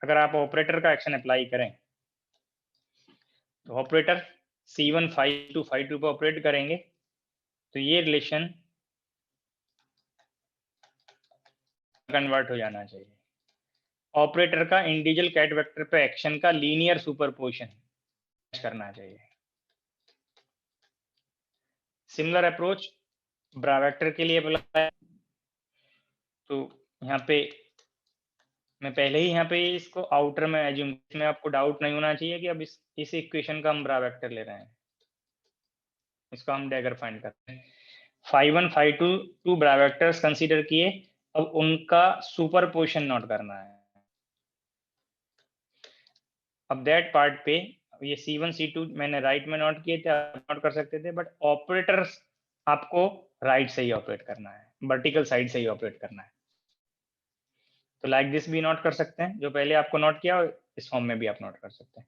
अगर आप ऑपरेटर का एक्शन अप्लाई करें तो ऑपरेटर C1 phi2 phi2 पर ऑपरेट करेंगे तो ये रिलेशन कन्वर्ट हो जाना चाहिए। ऑपरेटर का इंडिविजुअल कैट वेक्टर पे एक्शन का लीनियर सुपरपोजिशन करना चाहिए। सिमिलर अप्रोच ब्रा वेक्टर के लिए अप्लाई, तो यहाँ पे मैं पहले ही यहाँ पे इसको आउटर में एज्यूम, इसमें आपको डाउट नहीं होना चाहिए कि अब इस इक्वेशन का हम ब्रा वेक्टर ले रहे हैं, इसका हम डैगर फाइंड करते हैं। phi1 phi2 2 ब्रा वेक्टर्स कंसीडर किए, अब उनका सुपरपोजिशन नोट करना है। अब दैट पार्ट पे ये C1 C2 मैंने राइट में नोट किए थे, आप नोट कर सकते थे, बट ऑपरेटर्स आपको राइट से ही ऑपरेट करना है, वर्टिकल साइड से ही ऑपरेट करना है। तो लाइक दिस भी नोट कर सकते हैं, जो पहले आपको नोट किया इस फॉर्म में भी आप नोट कर सकते हैं।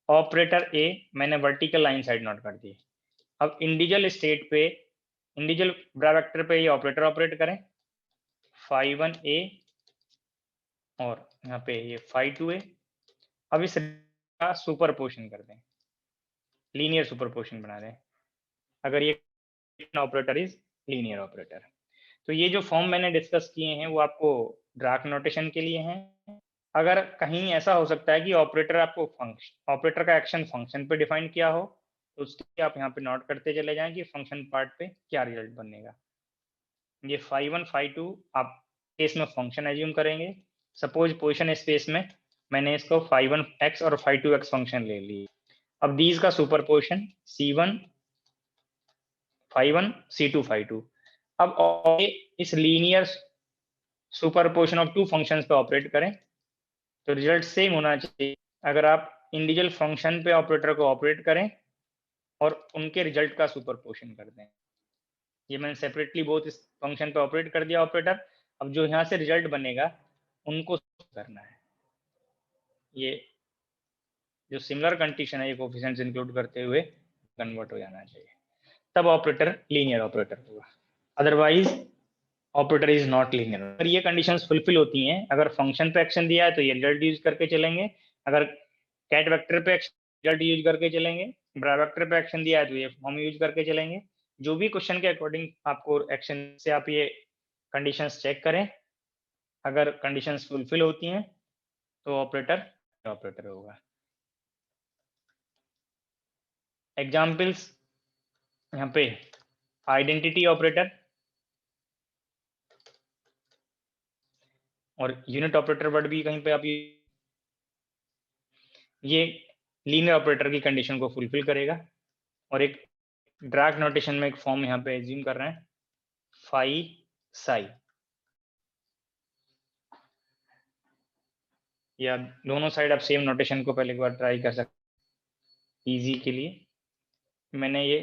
ऑपरेटर ए मैंने वर्टिकल लाइन साइड नोट कर दी। अब इंडिविजुअल स्टेट पे इंडिविजुअल ब्रा वेक्टर पे ये ऑपरेटर ऑपरेट करें, phi1 a और यहाँ पे ये phi2 a। अब इस का सुपरपोजिशन कर दें, लीनियर सुपरपोजिशन बना दें, अगर ये ऑपरेटर इज लीनियर ऑपरेटर। तो ये जो फॉर्म मैंने डिस्कस किए हैं वो आपको ड्राफ्ट नोटेशन के लिए हैं। अगर कहीं ऐसा हो सकता है कि ऑपरेटर आपको फंक्शन ऑपरेटर का एक्शन फंक्शन पे डिफाइन किया हो तो उसके आप यहाँ पे नोट करते चले जाएं कि फंक्शन पार्ट पे क्या रिजल्ट बनेगा। ये phi1 phi2 आप केस में फंक्शन एज्यूम करेंगे। सपोज पोजिशन स्पेस में मैंने इसको phi1 x और phi2 x फंक्शन ले ली। अब दीज का superposition C1 phi1 C2 phi2। अब इस लीनियर सुपरपोजिशन ऑफ 2 फंक्शंस पे ऑपरेट करें तो रिजल्ट सेम होना चाहिए। अगर आप इंडिविजुअल फंक्शन पे ऑपरेटर को ऑपरेट करें और उनके रिजल्ट का सुपरपोजिशन कर दें। ये मैंने सेपरेटली बहुत इस फंक्शन पे ऑपरेट कर दिया ऑपरेटर, अब जो यहाँ से रिजल्ट बनेगा उनको करना है। ये जो सिमिलर कंडीशन है ये कोफिशिएंट्स इंक्लूड करते हुए कन्वर्ट हो जाना चाहिए, तब ऑपरेटर लीनियर ऑपरेटर होगा। Otherwise operator is not linear. अगर ये कंडीशंस फुलफिल होती हैं, अगर फंक्शन पे एक्शन दिया है तो ये रिजल्ट यूज करके चलेंगे, अगर कैट वेक्टर पे रिजल्ट यूज करके चलेंगे, ब्रा वेक्टर पे एक्शन दिया है तो ये फॉर्म यूज करके चलेंगे। जो भी क्वेश्चन के अकॉर्डिंग आपको एक्शन से आप ये कंडीशंस चेक करें, अगर कंडीशंस फुलफिल होती हैं तो ऑपरेटर होगा। एग्जाम्पल्स यहाँ पे आइडेंटिटी ऑपरेटर और यूनिट ऑपरेटर वर्ड भी कहीं पे आप ये लीनियर ऑपरेटर की कंडीशन को फुलफिल करेगा। और एक ड्रैग नोटेशन में एक फॉर्म यहाँ पे एज्यूम कर रहे हैं phi psi, या दोनों साइड आप सेम नोटेशन को पहले एक बार ट्राई कर सकते इजी के लिए। मैंने ये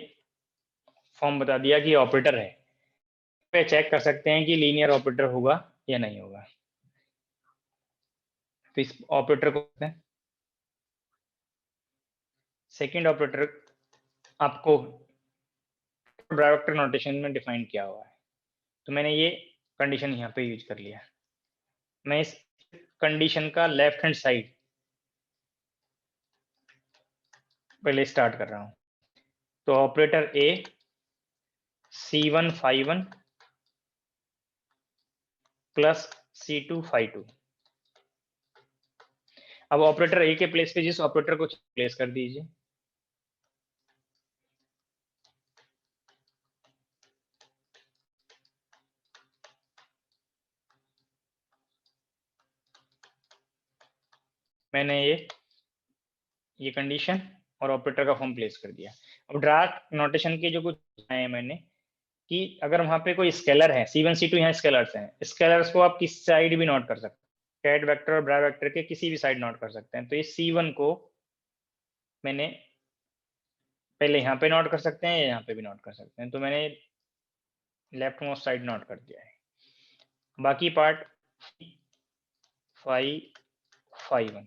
फॉर्म बता दिया कि ऑपरेटर है, पे चेक कर सकते हैं कि लीनियर ऑपरेटर होगा या नहीं होगा। तो इस ऑपरेटर को सेकंड ऑपरेटर आपको ब्रा वेक्टर नोटेशन में डिफाइन किया हुआ है, तो मैंने ये कंडीशन यहाँ पे यूज कर लिया। मैं इस कंडीशन का लेफ्ट हैंड साइड पहले स्टार्ट कर रहा हूँ। तो ऑपरेटर ए C1 phi1 plus C2 phi2। अब ऑपरेटर ए के प्लेस पे जिस ऑपरेटर को प्लेस कर दीजिए, मैंने ये कंडीशन और ऑपरेटर का फॉर्म प्लेस कर दिया। अब डार्क नोटेशन के जो कुछ है मैंने कि अगर वहां पे कोई स्केलर है C1 C2 यहाँ स्केलर्स हैं, स्केलर्स को आप किस साइड भी नोट कर सकते हैं, कैट वेक्टर और ब्रा वेक्टर के किसी भी साइड नोट कर सकते हैं। तो ये C1 को मैंने पहले यहाँ पे नोट कर सकते हैं या यहाँ पे भी नोट कर सकते हैं, तो मैंने लेफ्ट मोस्ट साइड नोट कर दिया है। बाकी पार्ट 5 1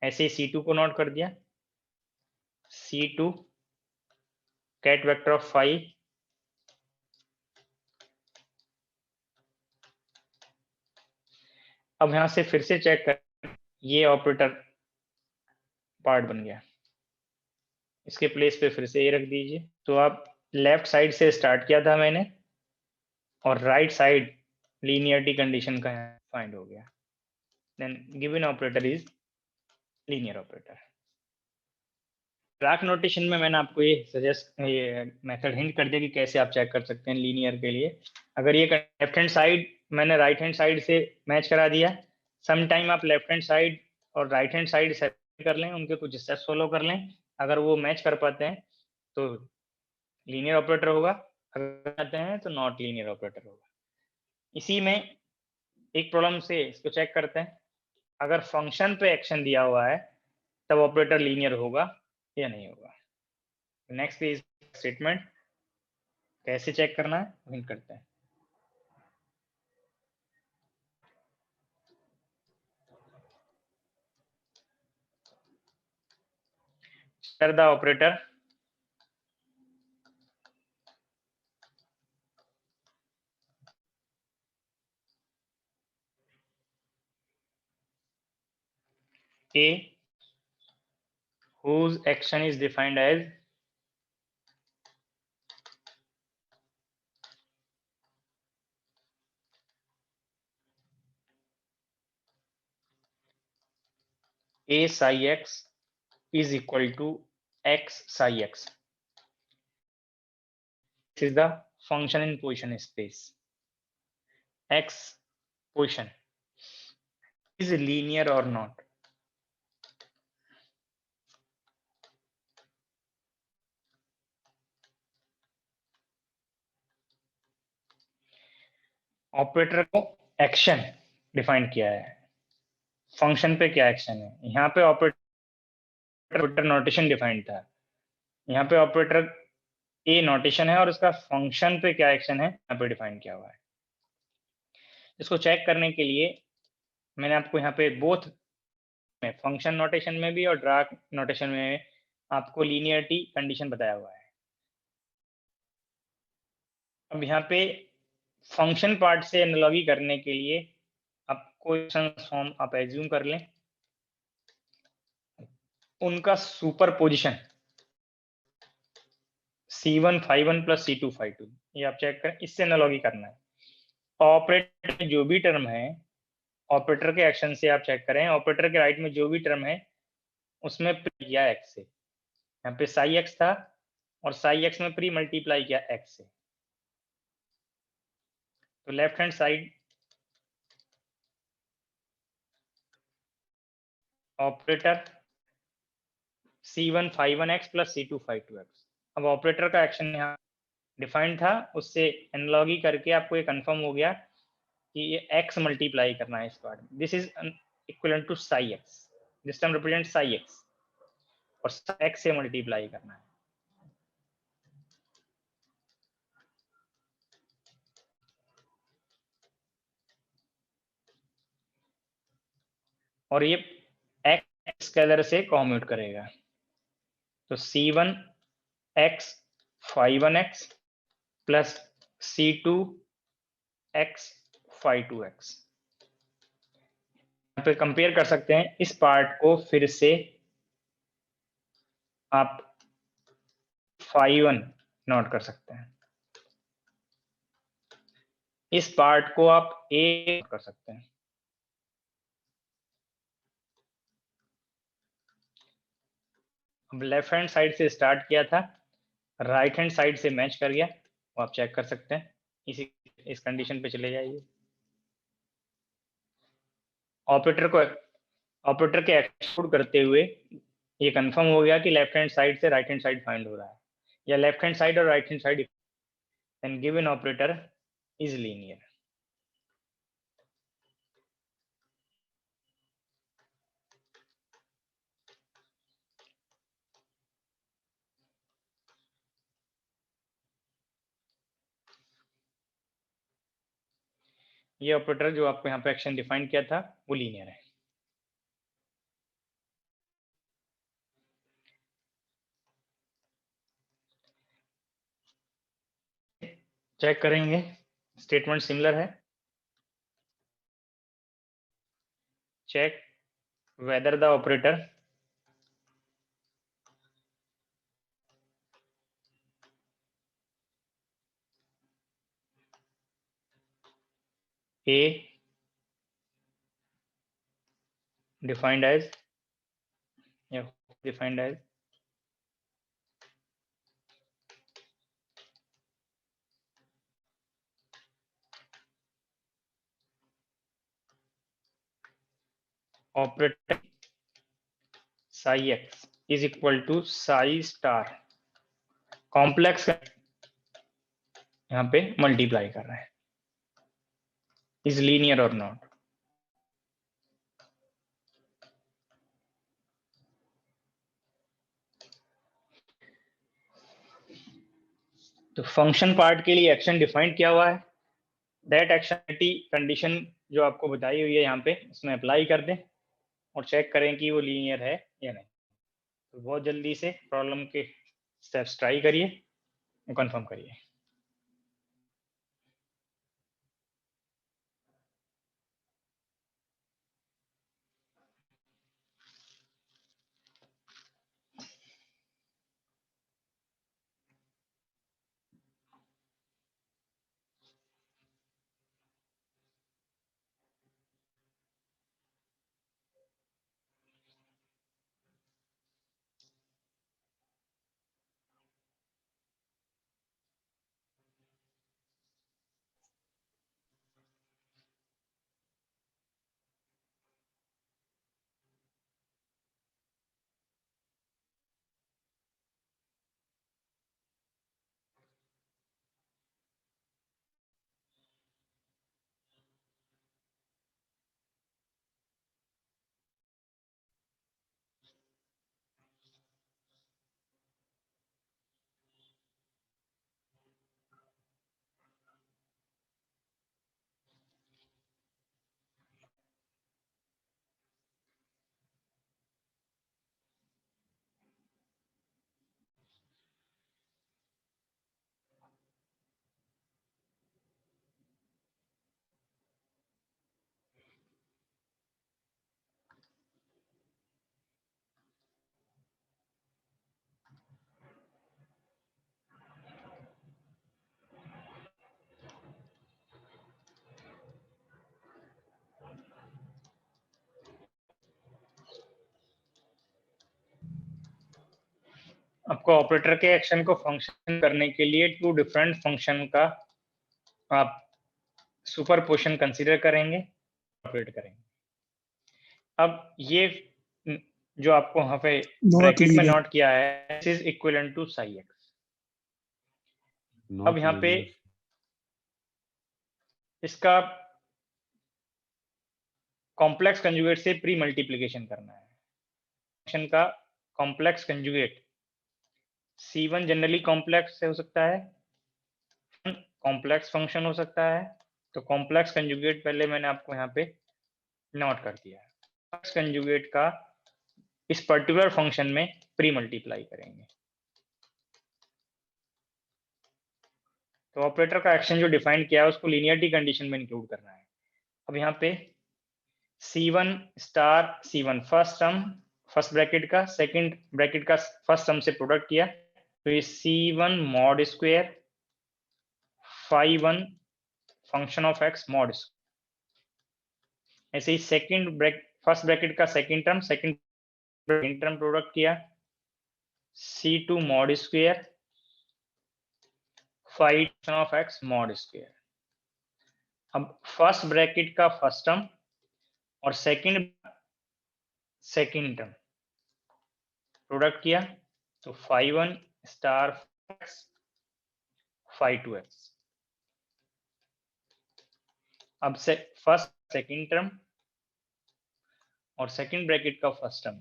ऐसे C2 को नोट कर दिया, C2 कैट वेक्टर ऑफ 5 अब यहां से फिर से चेक कर, ये ऑपरेटर पार्ट बन गया, इसके प्लेस पे फिर से ये रख दीजिए। तो आप लेफ्ट साइड से स्टार्ट किया था मैंने और राइट साइड लीनियरिटी कंडीशन का फाइंड हो गया, then given operator is linear operator. Track notation में मैंने आपको ये मेथड हिंट कर दिया कि कैसे आप चेक कर सकते हैं लीनियर के लिए। अगर ये लेफ्ट हैंड साइड मैंने राइट हैंड साइड से मैच करा दिया, सम टाइम आप लेफ्ट हैंड साइड और राइट हैंड साइड सेट कर लें, उनके कुछ स्टेप्स फॉलो कर लें, अगर वो मैच कर पाते हैं तो लीनियर ऑपरेटर होगा, अगर आते हैं तो नॉट लीनियर ऑपरेटर होगा। इसी में एक प्रॉब्लम से इसको चेक करते हैं, अगर फंक्शन पे एक्शन दिया हुआ है तब ऑपरेटर लीनियर होगा या नहीं होगा। नेक्स्ट इज स्टेटमेंट, कैसे चेक करना है हिंट करते हैं। Enter the operator A whose action is defined as A psi x is equal to x psi x. This is the function in position space. X position is linear or not. Operator को action define किया है, function पे क्या action है। यहाँ पे operator notation defined था, यहाँ पे ऑपरेटर ए नोटेशन है और उसका फंक्शन पे क्या एक्शन है यहाँ पे डिफाइन किया हुआ है। इसको चेक करने के लिए मैंने आपको यहाँ पे बोथ में, फंक्शन नोटेशन में भी और डार्क नोटेशन में आपको लीनियरिटी कंडीशन बताया हुआ है। अब यहाँ पे फंक्शन पार्ट से एनालॉजी करने के लिए आपको फॉर्म आप एज्यूम कर लें, उनका सुपरपोजिशन C1 5 1 प्लस C2 5 2, ये आप चेक करें, इससे एनालॉजी करना है। ऑपरेटर जो भी टर्म है, ऑपरेटर के एक्शन से आप चेक करें, ऑपरेटर के राइट में जो भी टर्म है उसमें प्री किया x से, यहाँ पे साई x था और साई x में प्री मल्टीप्लाई किया x से, तो left hand side operator C1 5 1 x plus C2 5 2 x। अब ऑपरेटर का एक्शन यहाँ डिफाइंड था, उससे एनालॉजी करके आपको ये कंफर्म हो गया कि ये x मल्टीप्लाई करना है इस पार्ट में। This is equivalent to psi x, this term represent psi x और x से मल्टीप्लाई करना है। और ये x स्केलर से कॉम्यूट करेगा, तो C1 x 5 1 x plus C2 x 5 2 x। यहाँ पे कंपेयर कर सकते हैं, इस पार्ट को फिर से आप 5 1 नोट कर सकते हैं, इस पार्ट को आप a कर सकते हैं। अब लेफ्ट हैंड साइड से स्टार्ट किया था, राइट हैंड साइड से मैच कर गया, वो आप चेक कर सकते हैं। इस कंडीशन पे चले जाइए, ऑपरेटर को ऑपरेटर के एक्सक्लूड करते हुए ये कंफर्म हो गया कि लेफ्ट हैंड साइड से राइट हैंड साइड फाइंड हो रहा है, या लेफ्ट हैंड साइड और right hand side, then given operator is linear. ये ऑपरेटर जो आपको यहाँ पे एक्शन डिफाइन किया था वो लीनियर है। चेक करेंगे, स्टेटमेंट सिमिलर है। Check whether the operator A defined as operator psi x is equal to psi star complex यहाँ पे मल्टीप्लाई कर रहा है, इज लीनियर और नॉट। तो फंक्शन पार्ट के लिए एक्शन डिफाइंड किया हुआ है, दैट एक्शनलिटी कंडीशन जो आपको बताई हुई है यहाँ पे उसमें अप्लाई कर दें और चेक करें कि वो लीनियर है या नहीं। तो बहुत जल्दी से प्रॉब्लम के स्टेप्स ट्राई करिए और कंफर्म करिए। आपको ऑपरेटर के एक्शन को फंक्शन करने के लिए टू डिफरेंट फंक्शन का आप सुपरपोजिशन कंसीडर करेंगे, ऑपरेट करेंगे। अब ये जो आपको यहाँ पे ब्रैकेट में नोट किया है, this is equivalent to psi x. अब यहाँ पे इसका कॉम्प्लेक्स कंजुगेट से प्री मल्टीप्लिकेशन करना है। फंक्शन का complex conjugate C1 generally complex हो सकता है, कॉम्प्लेक्स फंक्शन हो सकता है। तो कॉम्प्लेक्स कंजुगेट पहले मैंने आपको यहाँ पे नोट कर दिया है। कॉम्प्लेक्स कंजुगेट का इस पर्टिकुलर फंक्शन में प्री मल्टीप्लाई करेंगे। तो ऑपरेटर का एक्शन जो डिफाइन किया है उसको लीनियरिटी कंडीशन में इंक्लूड करना है। अब यहाँ पे C1 star C1 first term, first bracket का, सेकंड ब्रैकेट का फर्स्ट टर्म से प्रोडक्ट किया, तो ये C1 mod square phi 1 function of x mod. ऐसे ही सेकंड फर्स्ट ब्रैकेट का second term, second term product किया, C2 mod square phi function of x mod square. अब फर्स्ट ब्रैकेट का फर्स्ट टर्म और सेकंड सेकेंड टर्म प्रोडक्ट किया तो phi1 star x phi2x। अब से फर्स्ट सेकेंड टर्म और सेकेंड ब्रैकेट का फर्स्ट टर्म,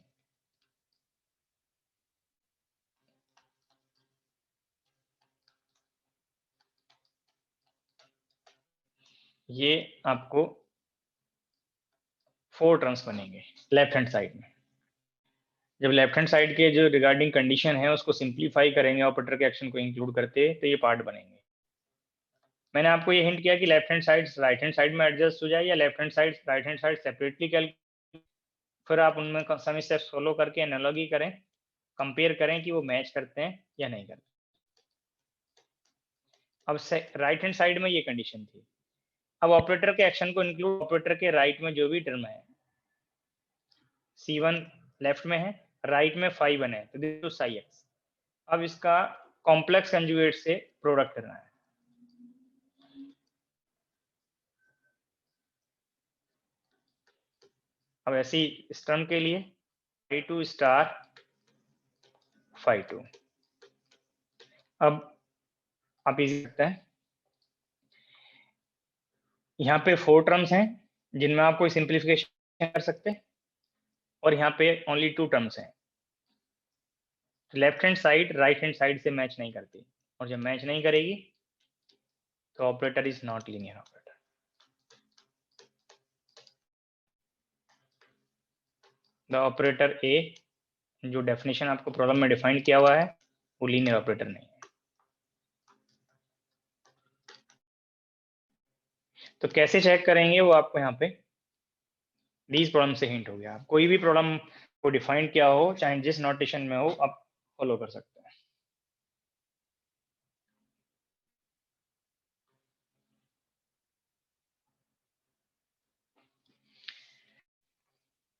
ये आपको 4 टर्म्स बनेंगे लेफ्ट हैंड साइड में। जब लेफ्ट हैंड साइड के जो रिगार्डिंग कंडीशन है उसको सिंप्लीफाई करेंगे ऑपरेटर के एक्शन को इंक्लूड करते, तो ये पार्ट बनेंगे। मैंने आपको ये हिंट किया कि left hand side right hand side में एडजस्ट हो जाए या left hand side right hand side separately calculate, फिर आप उनमें सम स्टेप्स फॉलो करके एनालॉजी करें, कंपेयर करें कि वो मैच करते हैं या नहीं करते। अब राइट हैंड साइड में ये कंडीशन थी। अब ऑपरेटर के एक्शन को इंक्लूड, ऑपरेटर के राइट में जो भी टर्म है, C1 लेफ्ट में है, राइट में phi1 है, तो दिस इज psi x। अब इसका कॉम्प्लेक्स कंजुगेट से प्रोडक्ट करना है। अब ऐसे ही इस टर्म के लिए phi2 स्टार phi2। अब आप इजी लगता है, यहाँ पे 4 टर्म्स हैं जिनमें आप कोई सिंप्लीफिकेशन कर सकते हैं और यहाँ पे ओनली 2 टर्म्स हैं। Left hand side right hand side से मैच नहीं करती, और जब मैच नहीं करेगी तो operator is not linear operator. The operator A, जो डेफिनेशन आपको प्रॉब्लम में डिफाइन किया हुआ है, वो लीनियर ऑपरेटर नहीं है। तो कैसे चेक करेंगे वो आपको यहाँ पे दीज प्रॉब्लम से हिंट हो गया। आप कोई भी प्रॉब्लम को डिफाइन किया हो, चाहे जिस नोटेशन में हो, आप फॉलो कर सकते हैं।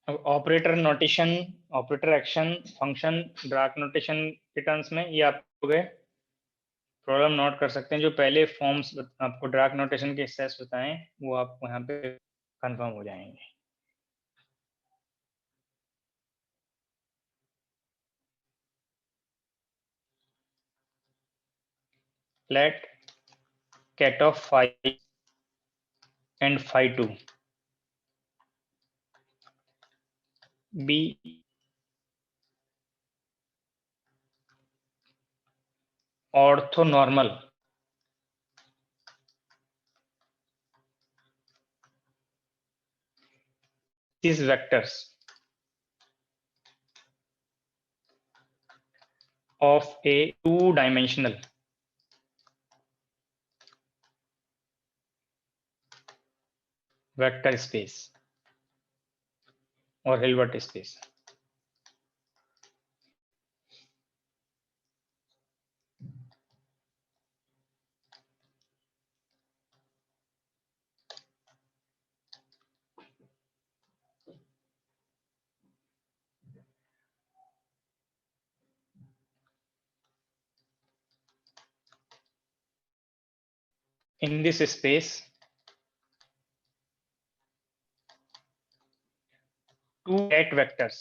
अब operator notation, operator action, function, Dirac notation के टर्म्स में ये आप हो गए। प्रॉब्लम नोट कर सकते हैं, जो पहले फॉर्म्स आपको ड्राक नोटेशन के स्टेप्स बताएं वो आपको यहाँ पे कंफर्म हो जाएंगे। Let cat of phi and phi2 be orthonormal these vectors of a two-dimensional vector space or Hilbert space। In this space, two cat vectors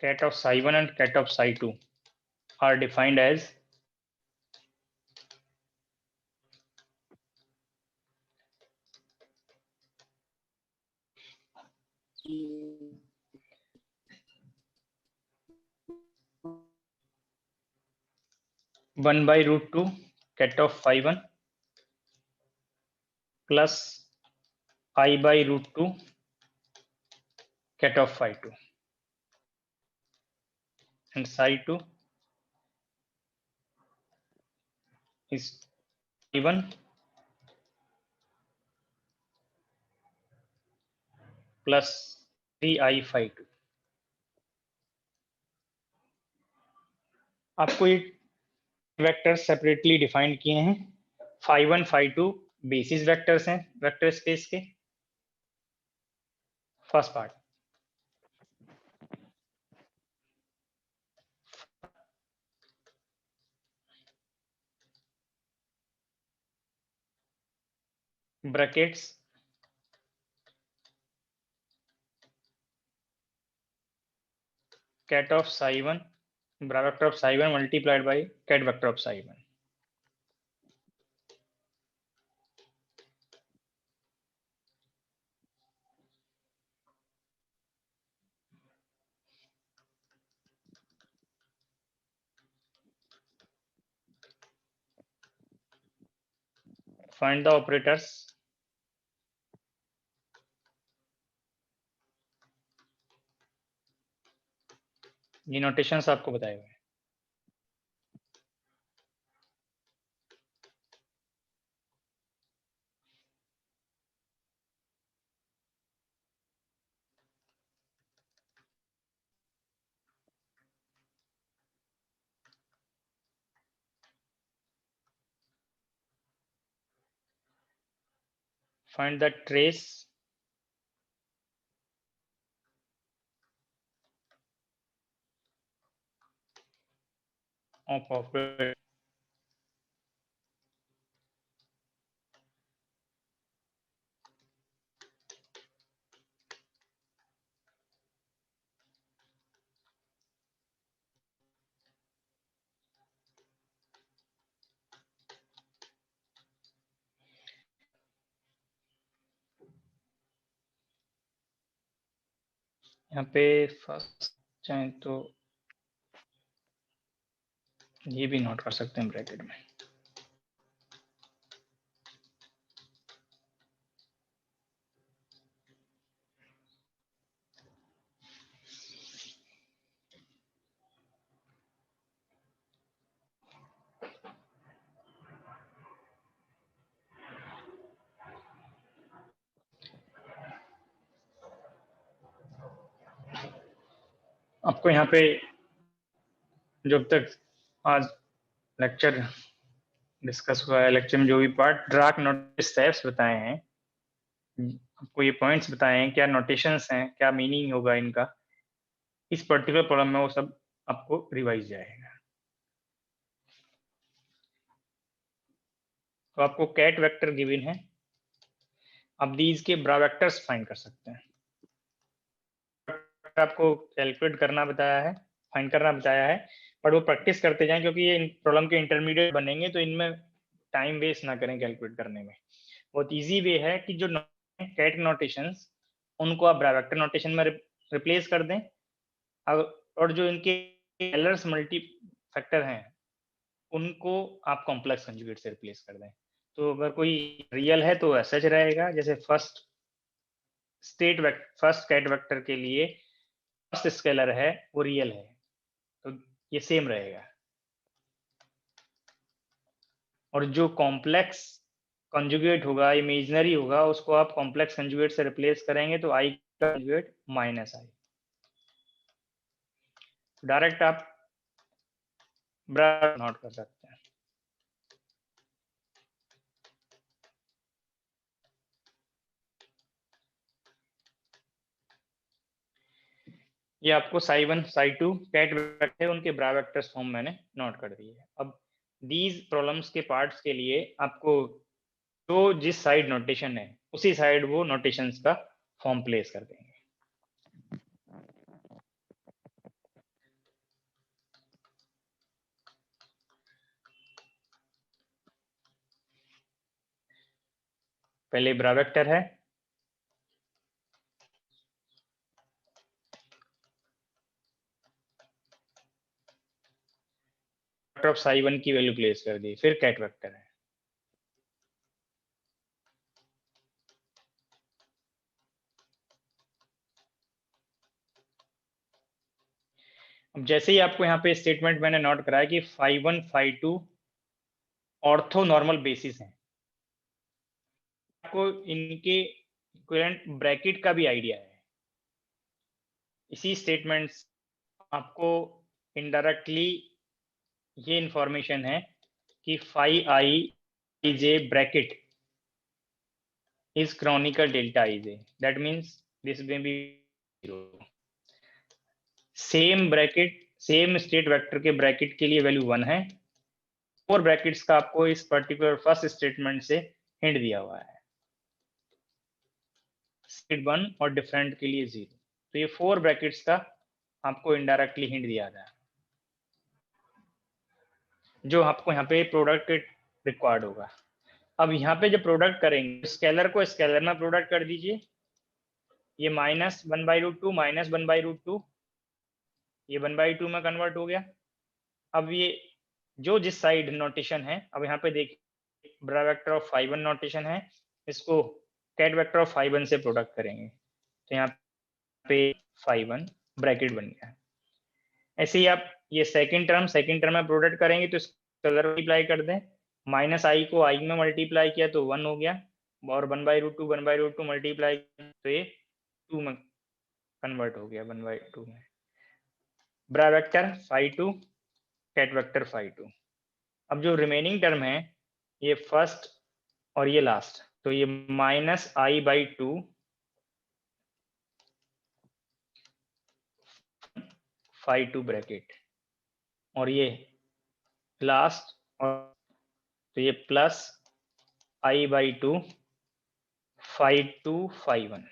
cat of psi1 and cat of psi2 are defined as one by root 2 cat of phi1 plus I by root 2 cat of phi2 and psi2 is phi1 plus 3I phi2। आपको ये vector separately define किए हैं। phi1 phi2 basis vectors हैं vector space के। First part, brackets cat of psi1 bra vector of psi1 multiplied by cat vector of psi1. Find the operators. ये notations आपको बताए हुए हैं. Find the trace of operator. यहाँ पे first चाहे तो ये भी नोट कर सकते हैं ब्रैकेट में. आपको यहाँ पे जब तक आज लेक्चर डिस्कस हुआ है, लेक्चर में जो भी पार्ट ड्राक नोटिस स्टेप्स बताए हैं, आपको ये पॉइंट्स बताए हैं, क्या नोटेशंस हैं, क्या मीनिंग होगा इनका, इस पर्टिकुलर प्रॉब्लम में वो सब आपको रिवाइज जाएगा. तो आपको कैट वेक्टर गिवन है. अब दीज के ब्रा वेक्टर्स फाइंड कर सकते हैं. आपको कैलकुलेट करना बताया है, फाइंड करना बताया है, बट वो प्रैक्टिस करते जाएं क्योंकि ये प्रॉब्लम के इंटरमीडिएट बनेंगे, तो इनमें टाइम वेस्ट ना करें कैलकुलेट करने में. बहुत इजी वे है कि जो कैट नोटेशंस उनको आप ब्रा वेक्टर नोटेशन में रिप्लेस कर दें, और जो इनके स्केलर्स मल्टी फैक्टर हैं उनको आप कॉम्प्लेक्स कंजुगेट से रिप्लेस कर दें. तो अगर कोई रियल है तो ऐसा रहेगा, जैसे फर्स्ट कैट वेक्टर के लिए फर्स्ट स्केलर है वो रियल है, तो ये सेम रहेगा. और जो कॉम्प्लेक्स कंजुगेट होगा, इमेजिनरी होगा, उसको आप कॉम्प्लेक्स कंजुगेट से रिप्लेस करेंगे तो आई का कंजुगेट माइनस आई. डायरेक्ट आप ब्रा नोट कर सकते हैं. ये आपको psi1 psi2 कैट वेक्टर है, उनके ब्रा वेक्टर्स फॉर्म मैंने नोट कर दिए. अब दीज प्रॉब्लम्स के पार्ट्स के लिए आपको जो जिस साइड नोटेशन है उसी साइड वो नोटेशंस का फॉर्म प्लेस कर देंगे. पहले ब्रा वेक्टर है, ऑफ psi1 की वैल्यू प्लेस कर दी, फिर कैट वेक्टर है. अब जैसे ही आपको यहाँ पे स्टेटमेंट मैंने नोट कराया कि phi1 phi2 ortho normal basis हैं, आपको इनके इक्विवेलेंट ब्रैकेट का भी आइडिया है. इसी स्टेटमेंट्स आपको इनडायरेक्टली ये इंफॉर्मेशन है कि phi I j bracket is canonical delta ij. That means this may be 0. Same bracket, same state vector के ब्रैकेट के लिए वैल्यू 1 है. 4 ब्रैकेट्स का आपको इस पर्टिकुलर फर्स्ट स्टेटमेंट से हिंट दिया हुआ है. 1 और डिफरेंट के लिए 0। तो ये 4 ब्रैकेट्स का आपको इनडायरेक्टली हिंट दिया गया है, जो आपको यहाँ पे प्रोडक्ट रिक्वायर्ड होगा। अब यहाँ पे जब प्रोडक्ट करेंगे, स्केलर को स्केलर में प्रोडक्ट कर दीजिए। ये -1/√2 -1/√2, ये 1/2 में कन्वर्ट हो गया। अब ये जो जिस साइड नोटेशन है, अब यहाँ पे देखिए ब्रा वेक्टर ऑफ phi 1 नोटेशन है, इसको कैट वेक्टर ऑफ phi 1 से प्रोडक्ट करेंगे, तो यहाँ पे phi 1 ब्रैकेट बन गया। ऐसे ही आप ये सेकंड टर्म में प्रोडक्ट करेंगे तो स्केलर मल्टीप्लाई कर दें, -i को i में मल्टीप्लाई किया तो 1 हो गया, और 1/√2 मल्टीप्लाई तो ये 2 में कन्वर्ट हो गया, 1/2 में। Bra vector phi 2 ket vector phi 2। अब जो रिमेनिंग टर्म है, ये फर्स्ट और ये लास्ट, तो ये -i/2 phi 2 ब्रैकेट, और ये लास्ट, और तो ये +i/2 phi 2 phi 1।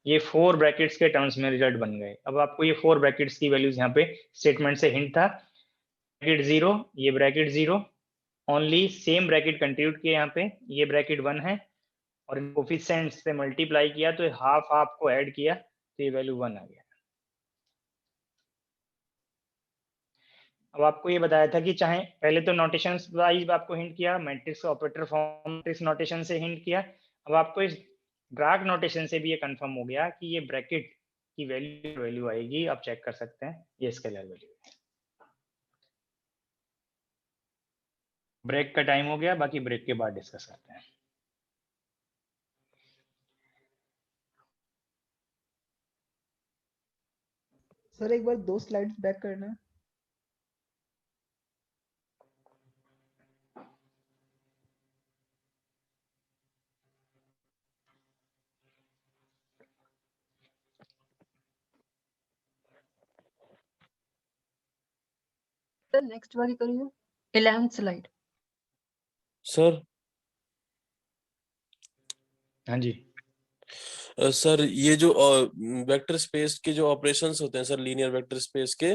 ये 4 ब्रैकेट्स के टर्म्स में रिजल्ट बन गए। अब आपको ये 4 ब्रैकेट्स की वैल्यूज यहाँ पे स्टेटमेंट से हिंट था, ब्रैकेट 0, ये bracket 0, only same bracket contribute किए यहाँ पे, ये ब्रैकेट 1 है, और कोफिशिएंट से मल्टीप्लाई किया तो हाफ हाफ को ऐड किया तो ये वैल्यू 1 आ गया। अब आपको ये बताया था कि चाहे पहले तो नोटेशन वाइज आपको हिंट किया, matrix operator form matrix notation से हिंट किया। अब आपको इस ग्राफ नोटेशन से भी ये कंफर्म हो गया कि ये ब्रैकेट की वैल्यू आएगी, आप चेक कर सकते हैं, ये स्केलर वैल्यू है। ब्रेक का टाइम हो गया, बाकी ब्रेक के बाद डिस्कस करते हैं। सर एक बार 2 स्लाइड्स बैक करना है। सर नेक्स्ट वाली करिए, 11th स्लाइड। सर हाँ जी सर ये जो वेक्टर स्पेस के जो ऑपरेशंस होते हैं सर, लीनियर वेक्टर स्पेस के,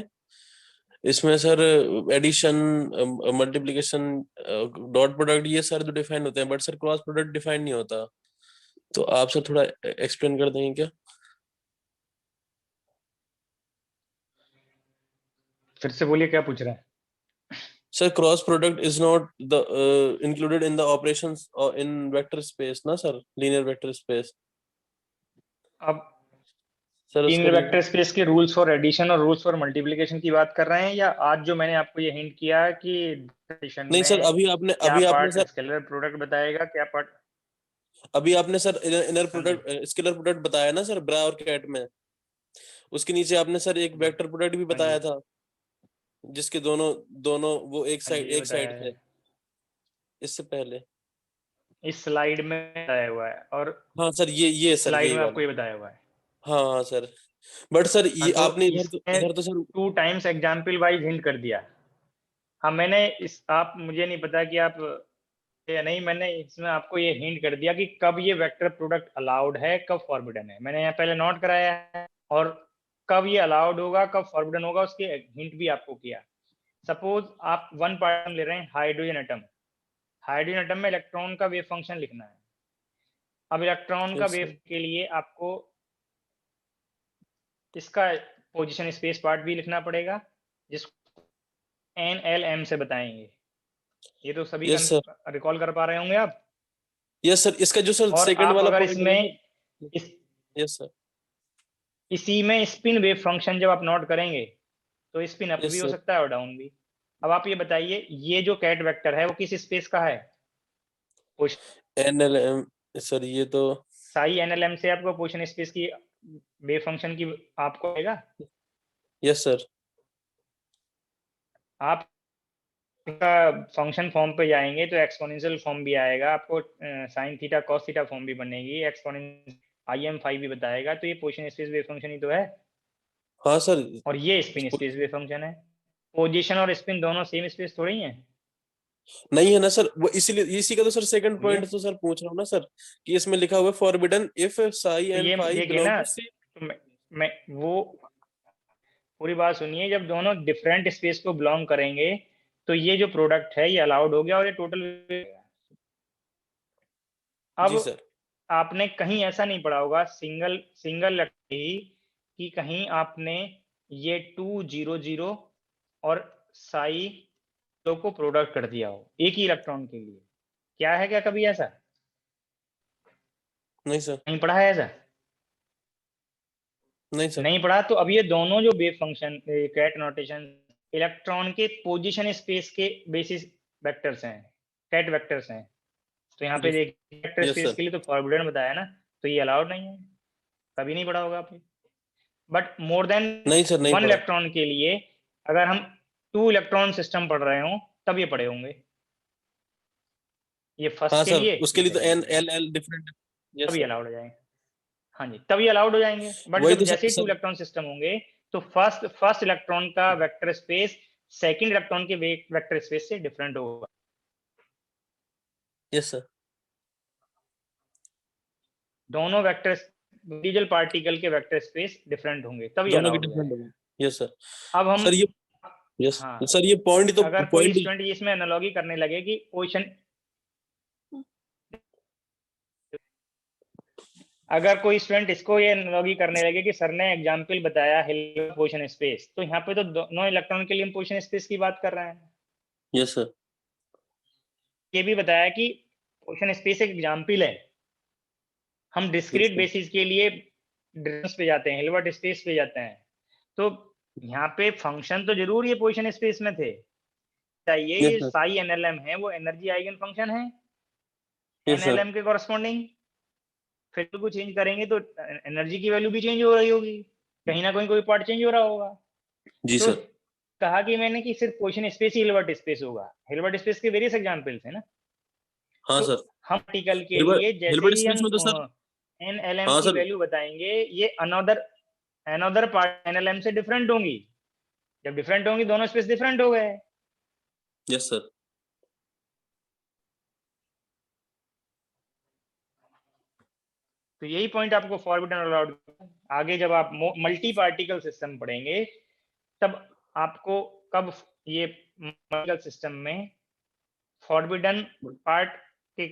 इसमें sir addition, multiplication, dot product, ये सर जो डिफाइन होते हैं, but sir cross product define नहीं होता। तो आप सर थोड़ा एक्सप्लेन कर देंगे क्या? फिर से बोलिए, क्या पूछ रहे हैं? Sir cross product is not the included in the operations in vector space ना सर, लीनियर वेक्टर स्पेस। अब सर लीनियर वेक्टर स्पेस के रूल्स फॉर एडिशन और रूल्स फॉर मल्टीप्लिकेशन की बात कर रहे हैं, या आज जो मैंने आपको ये हिंट किया कि एडिशन नहीं सर, अभी आपने सर स्केलर प्रोडक्ट बताएगा, क्या पार्ट? अभी आपने sir inner product, scalar product बताया ना सर, ब्रा और कैट में। उसके नीचे आपने सर एक वेक्टर प्रोडक्ट भी बताया था, जिसके दोनों वो एक साइड थे, इससे पहले इस स्लाइड में बताया हुआ है। और हाँ सर, ये सर स्लाइड में आपको ये बताया हुआ है। हाँ सर, बट सर ये तो आपने इधर तो sir 2 times example wise hint कर दिया। हाँ मैंने आप मुझे नहीं पता कि आप या नहीं, मैंने इसमें आपको ये हिंट कर दिया कि कब ये वेक्टर प्रोडक्ट अलाउड है, कब फॉरबिडन है। मैंने यहाँ पहले नोट कराया है, और कब ये अलाउड होगा, कब फॉरबिडन होगा, उसके हिंट भी आपको किया। सपोज आप 1 पार्ट ले रहे हैं, हाइड्रोजन एटम। हाइड्रोजन एटम में इलेक्ट्रॉन का वेव फंक्शन लिखना है। अब इलेक्ट्रॉन का वेव के लिए आपको इसका पोजीशन स्पेस पार्ट भी लिखना पड़ेगा, जिसको NLM से बताएंगे। ये तो सभी रिकॉल कर पा रहे होंगे आप? यस सर, इसका जो सर सेकंड वाला अगर इसमें यस सर, इसी में स्पिन वेव फंक्शन जब आप नोट करेंगे तो स्पिन अप भी हो सकता है और डाउन भी। अब आप ये बताइए, ये जो कैट वेक्टर है वो किस स्पेस का है? NLM सर, ये तो साई NLM से आपको पोजीशन स्पेस की वेव फंक्शन की आपको आएगा। यस सर, आप फंक्शन फॉर्म पे जाएंगे तो एक्सपोनेंशियल फॉर्म भी आएगा आपको, sine theta cos theta form भी बनेगी, एक्सपोनेंशियल IM5 भी बताएगा। तो ये पोजीशन स्पेस वेव फंक्शन ही तो है। हाँ सर, और ये स्पिन स्पेस वेव फंक्शन है। पोजीशन और स्पिन दोनों सेम स्पेस थोड़ी हैं। नहीं है ना सर, वो इसीलिए इसी का तो सर सेकंड पॉइंट तो सर पूछ रहा हूँ ना सर, कि इसमें लिखा हुआ है फॉरबिडन इफ साई तो एंड ये फाई देखिए बिलोंग ना, टू सेम। तो मैं वो पूरी बात सुनिए, जब दोनों डिफरेंट स्पेस को बिलोंग करेंगे तो ये जो प्रोडक्ट है ये अलाउड हो गया और ये टोटल। जी अब सर। आपने कहीं ऐसा नहीं पढ़ा होगा सिंगल सिंगल ही कि कहीं आपने ये 200 और साई को प्रोडक्ट कर दिया हो एक ही इलेक्ट्रॉन के लिए। क्या है क्या कभी ऐसा? नहीं सर। नहीं पढ़ा है ऐसा? नहीं सर। नहीं पढ़ा? तो अब ये दोनों जो wave function ket notation electron के पोजीशन स्पेस के बेसिस वेक्टर्स हैं, कैट वेक्टर्स हैं। तो यहाँ पे देखिए वेक्टर यस स्पेस सर। के लिए तो फॉरबिडन बताया ना, तो ये अलाउड नहीं है, कभी नहीं पढ़ा होगा आपने। बट मोर देन नहीं सर, नहीं वन पढ़ा। इलेक्ट्रॉन के लिए अगर हम 2 इलेक्ट्रॉन सिस्टम पढ़ रहे हो तब ये पढ़े होंगे, ये फर्स्ट हाँ के सर, लिए उसके ये लिए तो सेकंड एन के लिए, एल एल डिफरेंट। यस तभी सर। अलाउड हो जाएंगे। हाँ जी, तभी अलाउड हो जाएंगे। बट वही जब तो जैसे ही 2 सर। इलेक्ट्रॉन सिस्टम होंगे तो फर्स्ट इलेक्ट्रॉन का वेक्टर स्पेस सेकंड इलेक्ट्रॉन के वेक्टर स्पेस से डिफरेंट होगा। Yes sir. दोनों वेक्टर इंडिविजुअल पार्टिकल के वेक्टर स्पेस डिफरेंट होंगे तभी दोनों के अलाउड हो डिफरेंट जाएगा। होगा। Yes sir. अब हम सर ये यस हाँ, सर, ये पॉइंट तो अगर कोई पॉइंट। स्टूडेंट इसमें एनालॉजी करने लगे कि पोजीशन, अगर कोई स्टूडेंट इसको ये एनालॉजी करने लगे कि सर ने एग्जांपल बताया हिल्बर्ट पोजीशन स्पेस, तो यहाँ पे तो दोनों इलेक्ट्रॉन के लिए हम पोजीशन स्पेस की बात कर रहे हैं। Yes sir. ये भी बताया कि पोजीशन स्पेस एक एग्जांपल है, हम डिस्क्रीट बेसिस के लिए डिस्टेंस पे जाते हैं, हिल्बर्ट स्पेस पे जाते हैं। तो यहाँ पे फंक्शन तो जरूर ये पोजीशन स्पेस में थे, चाहिए यस ये सर। साई एनएलएम है वो एनर्जी आइगन फंक्शन है यस सर। एनएलएम के कॉरस्पॉन्डिंग। फिर को चेंज करेंगे तो एनर्जी की वैल्यू भी चेंज हो रही होगी, कहीं ना कहीं कोई पार्ट चेंज हो रहा होगा। जी तो सर। कहा कि मैंने कि सिर्फ पोजीशन स्पेस ही हिल्बर्ट स्पेस होगा, हिल्बर्ट स्पेस के वेरियस एग्जांपल्स है ना। हाँ तो सर। हम पार्टिकल के हिल्बर्ट लिए जैसे हिल्बर्ट ही स्पेस हम में तो सर। एनएलएम हाँ की सर। वैल्यू बताएंगे ये अनदर पार्ट एनएलएम से डिफरेंट होंगी, जब डिफरेंट होंगी दोनों स्पेस डिफरेंट हो गए। Yes sir. तो यही पॉइंट आपको फॉरबिडन अलाउड। आगे जब आप मल्टी पार्टिकल सिस्टम पढ़ेंगे तब आपको कब ये पार्टिकल सिस्टम में फॉरबिडन पार्ट के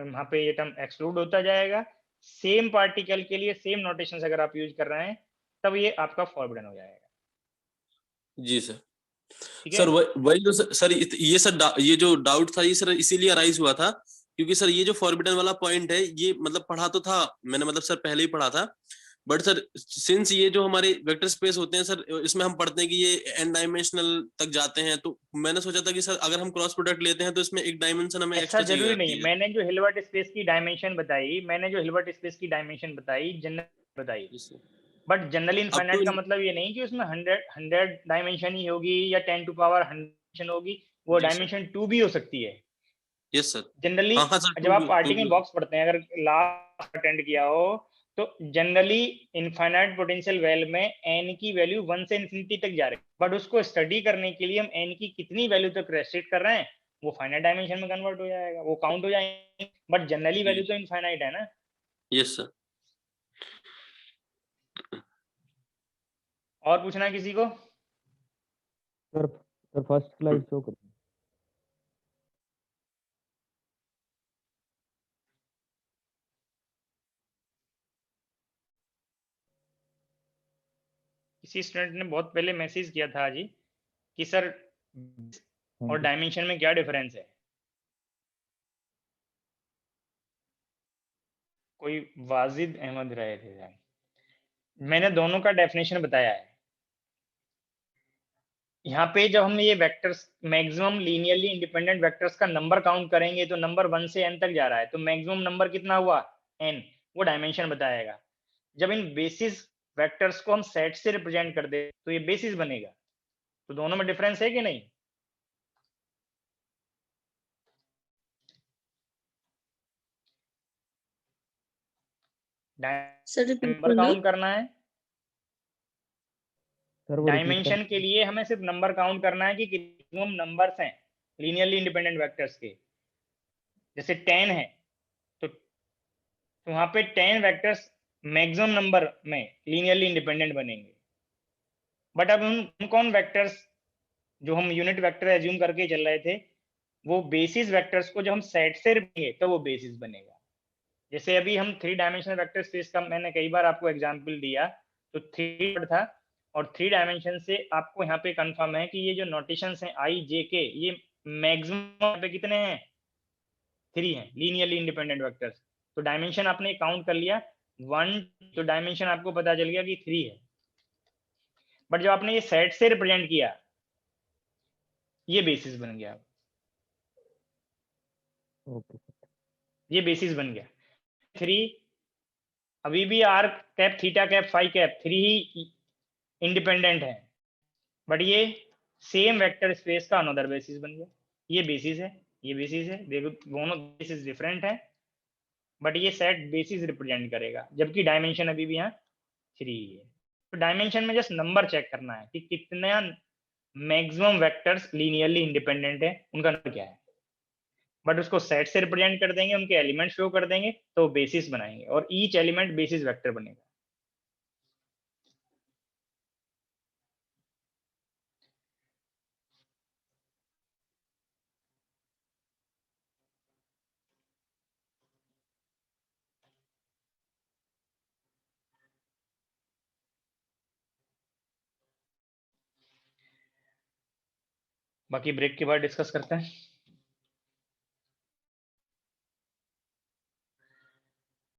वहां पे ये टर्म एक्सक्लूड होता जाएगा, सेम पार्टिकल के लिए सेम नोटेशन अगर आप यूज कर रहे हैं तब ये आपका फॉरबिडन हो जाएगा। जी सर। ठीक सर है, वही तो सर ये सर ये जो डाउट था ये सर इसीलिए अराइज हुआ था, क्योंकि सर ये जो फॉरबिडन वाला पॉइंट है ये मतलब पढ़ा तो था मैंने, मतलब सर पहले ही पढ़ा था, बट सर सिंस ये जो हमारे वेक्टर स्पेस होते हैं सर इसमें हम पढ़ते हैं कि ये एन डायमेंशनल तक जाते हैं, तो मैंने सोचा था कि सर अगर हम क्रॉस प्रोडक्ट लेते हैं तो इसमें एक डायमेंशन हमें ऐसा एक्स्ट्रा चाहिए जरूरी जाती नहीं है। है। मैंने जो हिल्बर्ट स्पेस की डायमेंशन बताई, जनरल बताई, बट जनरल अब तो इनफाइनाइट का मतलब ये नहीं कि उसमें 100 डायमेंशन ही होगी या 10 टू पावर 100 होगी, वो जी सर। डायमेंशन 2 भी हो सकती है यस सर। जनरली। हाँ हाँ सर, जब आप टू पार्टिकल भी। बॉक्स पढ़ते हैं, अगर लास्ट अटेंड किया हो तो जनरली इनफाइनाइट पोटेंशियल वेल में एन की वैल्यू 1 से इन्फिनिटी तक जा रही है, बट उसको स्टडी करने के लिए हम एन की कितनी वैल्यू तक रेस्ट्रिक्ट कर रहे हैं वो फाइनाइट डायमेंशन में कन्वर्ट हो जाएगा, वो काउंट हो जाएंगे, बट जनरली वैल्यू तो इनफाइनाइट है ना। Yes sir. और पूछना है किसी को? सर फर्स्ट स्लाइड शो करो। किसी स्टूडेंट ने बहुत पहले मैसेज किया था जी कि सर और डायमेंशन में क्या डिफरेंस है, कोई वाजिद अहमद रहे थे। मैंने दोनों का डेफिनेशन बताया है। यहाँ पे जब हम ये vectors maximum linearly independent vectors का नंबर काउंट करेंगे तो नंबर 1 से n तक जा रहा है, तो मैक्सिमम नंबर कितना हुआ n, वो डायमेंशन बताएगा। जब इन बेसिस वेक्टर्स को हम सेट से रिप्रेजेंट कर दे तो ये बेसिस बनेगा। तो दोनों में डिफरेंस है कि नहीं? नंबर काउंट करना है, डायमेंशन के लिए हमें सिर्फ नंबर काउंट करना है कि कितने नंबर्स हैं लीनियरली इंडिपेंडेंट वेक्टर्स के, जैसे 10 है तो वहां पे 10 वेक्टर्स मैक्सिमम नंबर में लीनियरली इंडिपेंडेंट बनेंगे। बट अब उन कौन वेक्टर्स जो हम यूनिट वेक्टर एज्यूम करके चल रहे थे, वो बेसिस वेक्टर्स को जब हम सेट से रिपीट तो वो बेसिस बनेगा। जैसे अभी हम 3 डायमेंशनल वेक्टर स्पेस का मैंने कई बार आपको एग्जांपल दिया, तो 3 था और 3 डायमेंशन से आपको यहाँ पे कंफर्म है कि ये जो नोटेशंस हैं आई जे के, ये मैक्सिमम पे कितने हैं, 3 हैं लीनियरली इंडिपेंडेंट वेक्टर्स। तो डायमेंशन आपने काउंट कर लिया 1, तो डायमेंशन आपको पता चल गया कि 3 है। बट जब आपने ये सेट से रिप्रेजेंट किया, ये बेसिस बन गया, ये बेसिस बन गया। 3 अभी भी R cap theta cap phi cap 3 ही इंडिपेंडेंट है, बट ये सेम वेक्टर स्पेस का अनदर बेसिस बन गया। ये बेसिस है, ये बेसिस है, देखो दोनों बेसिस डिफरेंट है, बट ये सेट बेसिस रिप्रेजेंट करेगा, जबकि डायमेंशन अभी भी यहाँ 3 ही है। तो डायमेंशन में जस्ट नंबर चेक करना है कि कितना मैक्सिमम वेक्टर्स लीनियरली इंडिपेंडेंट है, उनका नंबर क्या है। बट उसको सेट से रिप्रेजेंट कर देंगे, उनके एलिमेंट शो कर देंगे तो बेसिस बनाएंगे और ईच एलिमेंट बेसिस वेक्टर बनेगा। बाकी ब्रेक के बाद डिस्कस करते हैं।